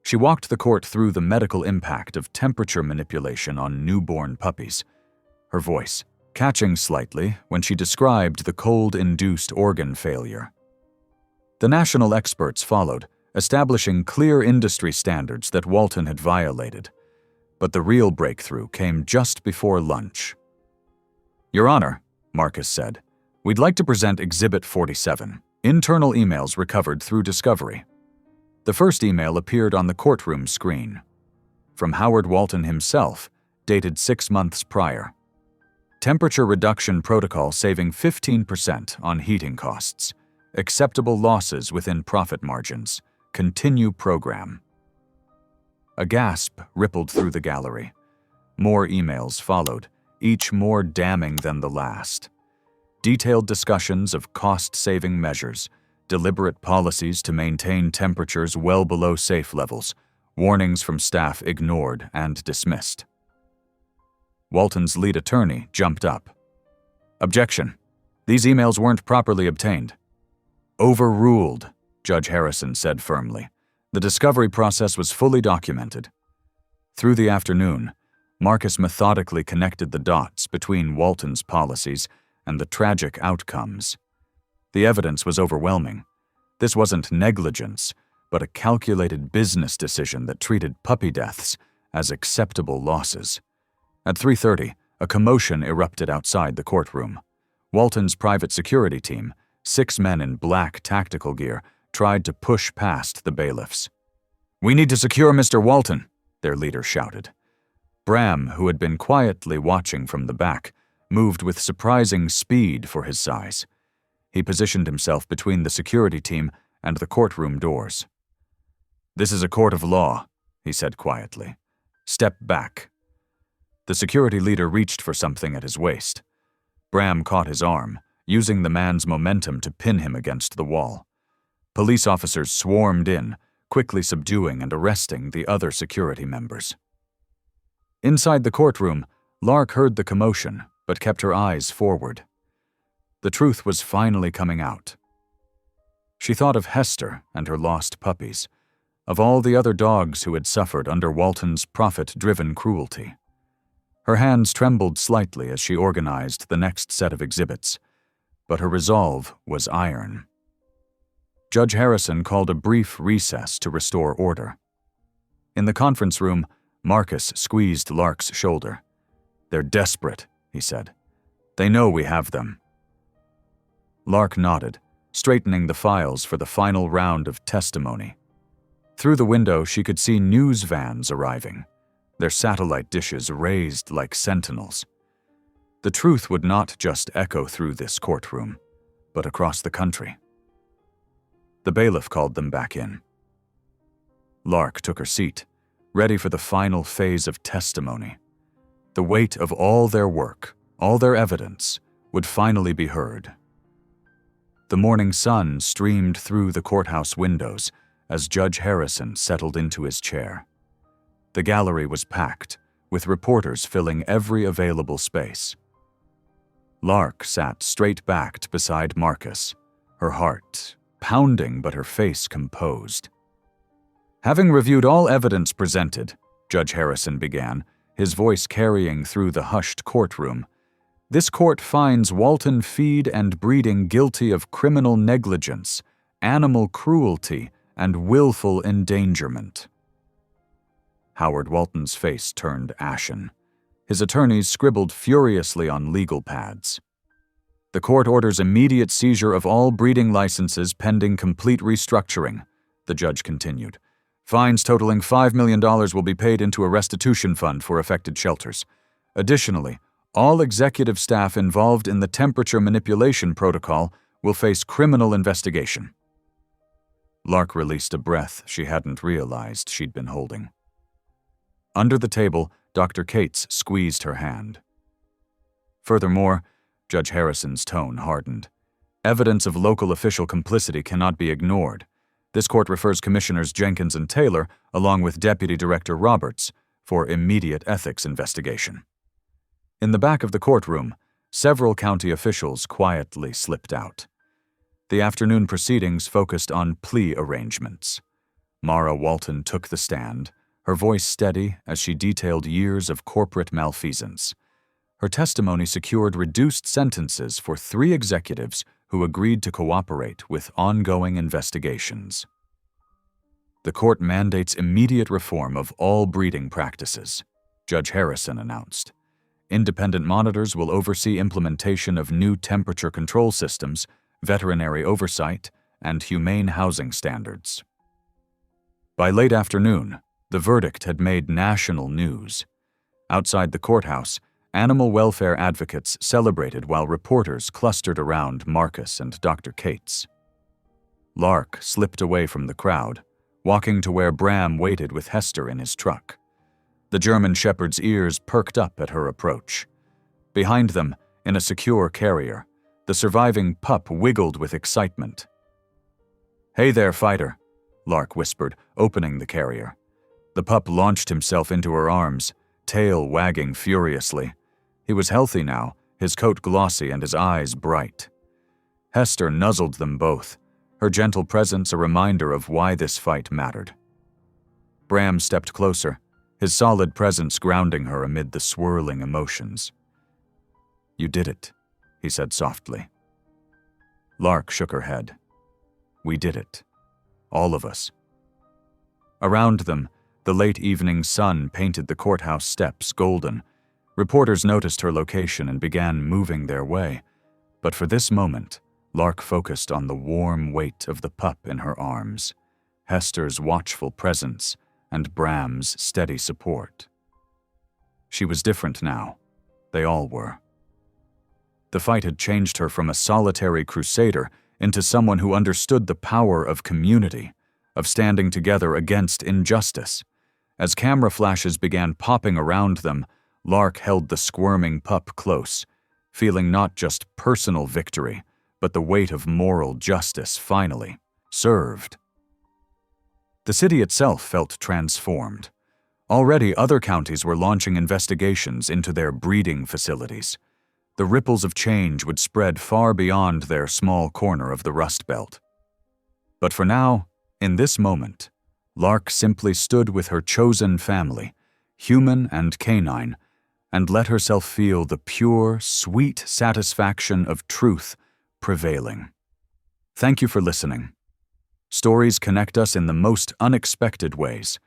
She walked the court through the medical impact of temperature manipulation on newborn puppies, her voice catching slightly when she described the cold-induced organ failure. The national experts followed, establishing clear industry standards that Walton had violated. But the real breakthrough came just before lunch. "Your Honor," Marcus said, "we'd like to present Exhibit 47, internal emails recovered through discovery." The first email appeared on the courtroom screen. From Howard Walton himself, dated 6 months prior. Temperature reduction protocol saving 15% on heating costs. Acceptable losses within profit margins. Continue program. A gasp rippled through the gallery. More emails followed, each more damning than the last. Detailed discussions of cost-saving measures, deliberate policies to maintain temperatures well below safe levels, warnings from staff ignored and dismissed. Walton's lead attorney jumped up. "Objection. These emails weren't properly obtained." "Overruled," Judge Harrison said firmly. "The discovery process was fully documented." Through the afternoon, Marcus methodically connected the dots between Walton's policies and the tragic outcomes. The evidence was overwhelming. This wasn't negligence, but a calculated business decision that treated puppy deaths as acceptable losses. At 3:30, a commotion erupted outside the courtroom. Walton's private security team, 6 men in black tactical gear, tried to push past the bailiffs. "We need to secure Mr. Walton," their leader shouted. Bram, who had been quietly watching from the back, moved with surprising speed for his size. He positioned himself between the security team and the courtroom doors. "This is a court of law," he said quietly. "Step back." The security leader reached for something at his waist. Bram caught his arm, using the man's momentum to pin him against the wall. Police officers swarmed in, quickly subduing and arresting the other security members. Inside the courtroom, Lark heard the commotion, but kept her eyes forward. The truth was finally coming out. She thought of Hester and her lost puppies, of all the other dogs who had suffered under Walton's profit-driven cruelty. Her hands trembled slightly as she organized the next set of exhibits, but her resolve was iron. Judge Harrison called a brief recess to restore order. In the conference room, Marcus squeezed Lark's shoulder. "They're desperate," he said. "They know we have them." Lark nodded, straightening the files for the final round of testimony. Through the window, she could see news vans arriving, their satellite dishes raised like sentinels. The truth would not just echo through this courtroom, but across the country. The bailiff called them back in. Lark took her seat, ready for the final phase of testimony. The weight of all their work, all their evidence, would finally be heard. The morning sun streamed through the courthouse windows as Judge Harrison settled into his chair. The gallery was packed, with reporters filling every available space. Lark sat straight-backed beside Marcus, her heart pounding but her face composed. "Having reviewed all evidence presented," Judge Harrison began, his voice carrying through the hushed courtroom, "this court finds Walton Feed and Breeding guilty of criminal negligence, animal cruelty, and willful endangerment." Howard Walton's face turned ashen. His attorneys scribbled furiously on legal pads. "The court orders immediate seizure of all breeding licenses pending complete restructuring," the judge continued. "Fines totaling $5 million will be paid into a restitution fund for affected shelters. Additionally, all executive staff involved in the temperature manipulation protocol will face criminal investigation." Lark released a breath she hadn't realized she'd been holding. Under the table, Dr. Cates squeezed her hand. "Furthermore," Judge Harrison's tone hardened, "evidence of local official complicity cannot be ignored. This court refers Commissioners Jenkins and Taylor, along with Deputy Director Roberts, for immediate ethics investigation." In the back of the courtroom, several county officials quietly slipped out. The afternoon proceedings focused on plea arrangements. Mara Walton took the stand, her voice steady as she detailed years of corporate malfeasance. Her testimony secured reduced sentences for 3 executives who agreed to cooperate with ongoing investigations. "The court mandates immediate reform of all breeding practices," Judge Harrison announced. "Independent monitors will oversee implementation of new temperature control systems, veterinary oversight, and humane housing standards." By late afternoon, the verdict had made national news. Outside the courthouse, animal welfare advocates celebrated while reporters clustered around Marcus and Dr. Cates. Lark slipped away from the crowd, walking to where Bram waited with Hester in his truck. The German shepherd's ears perked up at her approach. Behind them, in a secure carrier, the surviving pup wiggled with excitement. "Hey there, fighter," Lark whispered, opening the carrier. The pup launched himself into her arms, tail wagging furiously. He was healthy now, his coat glossy and his eyes bright. Hester nuzzled them both, her gentle presence a reminder of why this fight mattered. Bram stepped closer, his solid presence grounding her amid the swirling emotions. "You did it," he said softly. Lark shook her head. "We did it. All of us." Around them, the late evening sun painted the courthouse steps golden. Reporters noticed her location and began moving their way. But for this moment, Lark focused on the warm weight of the pup in her arms, Hester's watchful presence, and Bram's steady support. She was different now. They all were. The fight had changed her from a solitary crusader into someone who understood the power of community, of standing together against injustice. As camera flashes began popping around them, Lark held the squirming pup close, feeling not just personal victory, but the weight of moral justice finally served. The city itself felt transformed. Already other counties were launching investigations into their breeding facilities. The ripples of change would spread far beyond their small corner of the Rust Belt. But for now, in this moment, Lark simply stood with her chosen family, human and canine, and let herself feel the pure, sweet satisfaction of truth prevailing. Thank you for listening. Stories connect us in the most unexpected ways.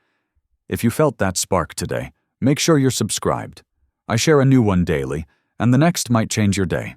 If you felt that spark today, make sure you're subscribed. I share a new one daily, and the next might change your day.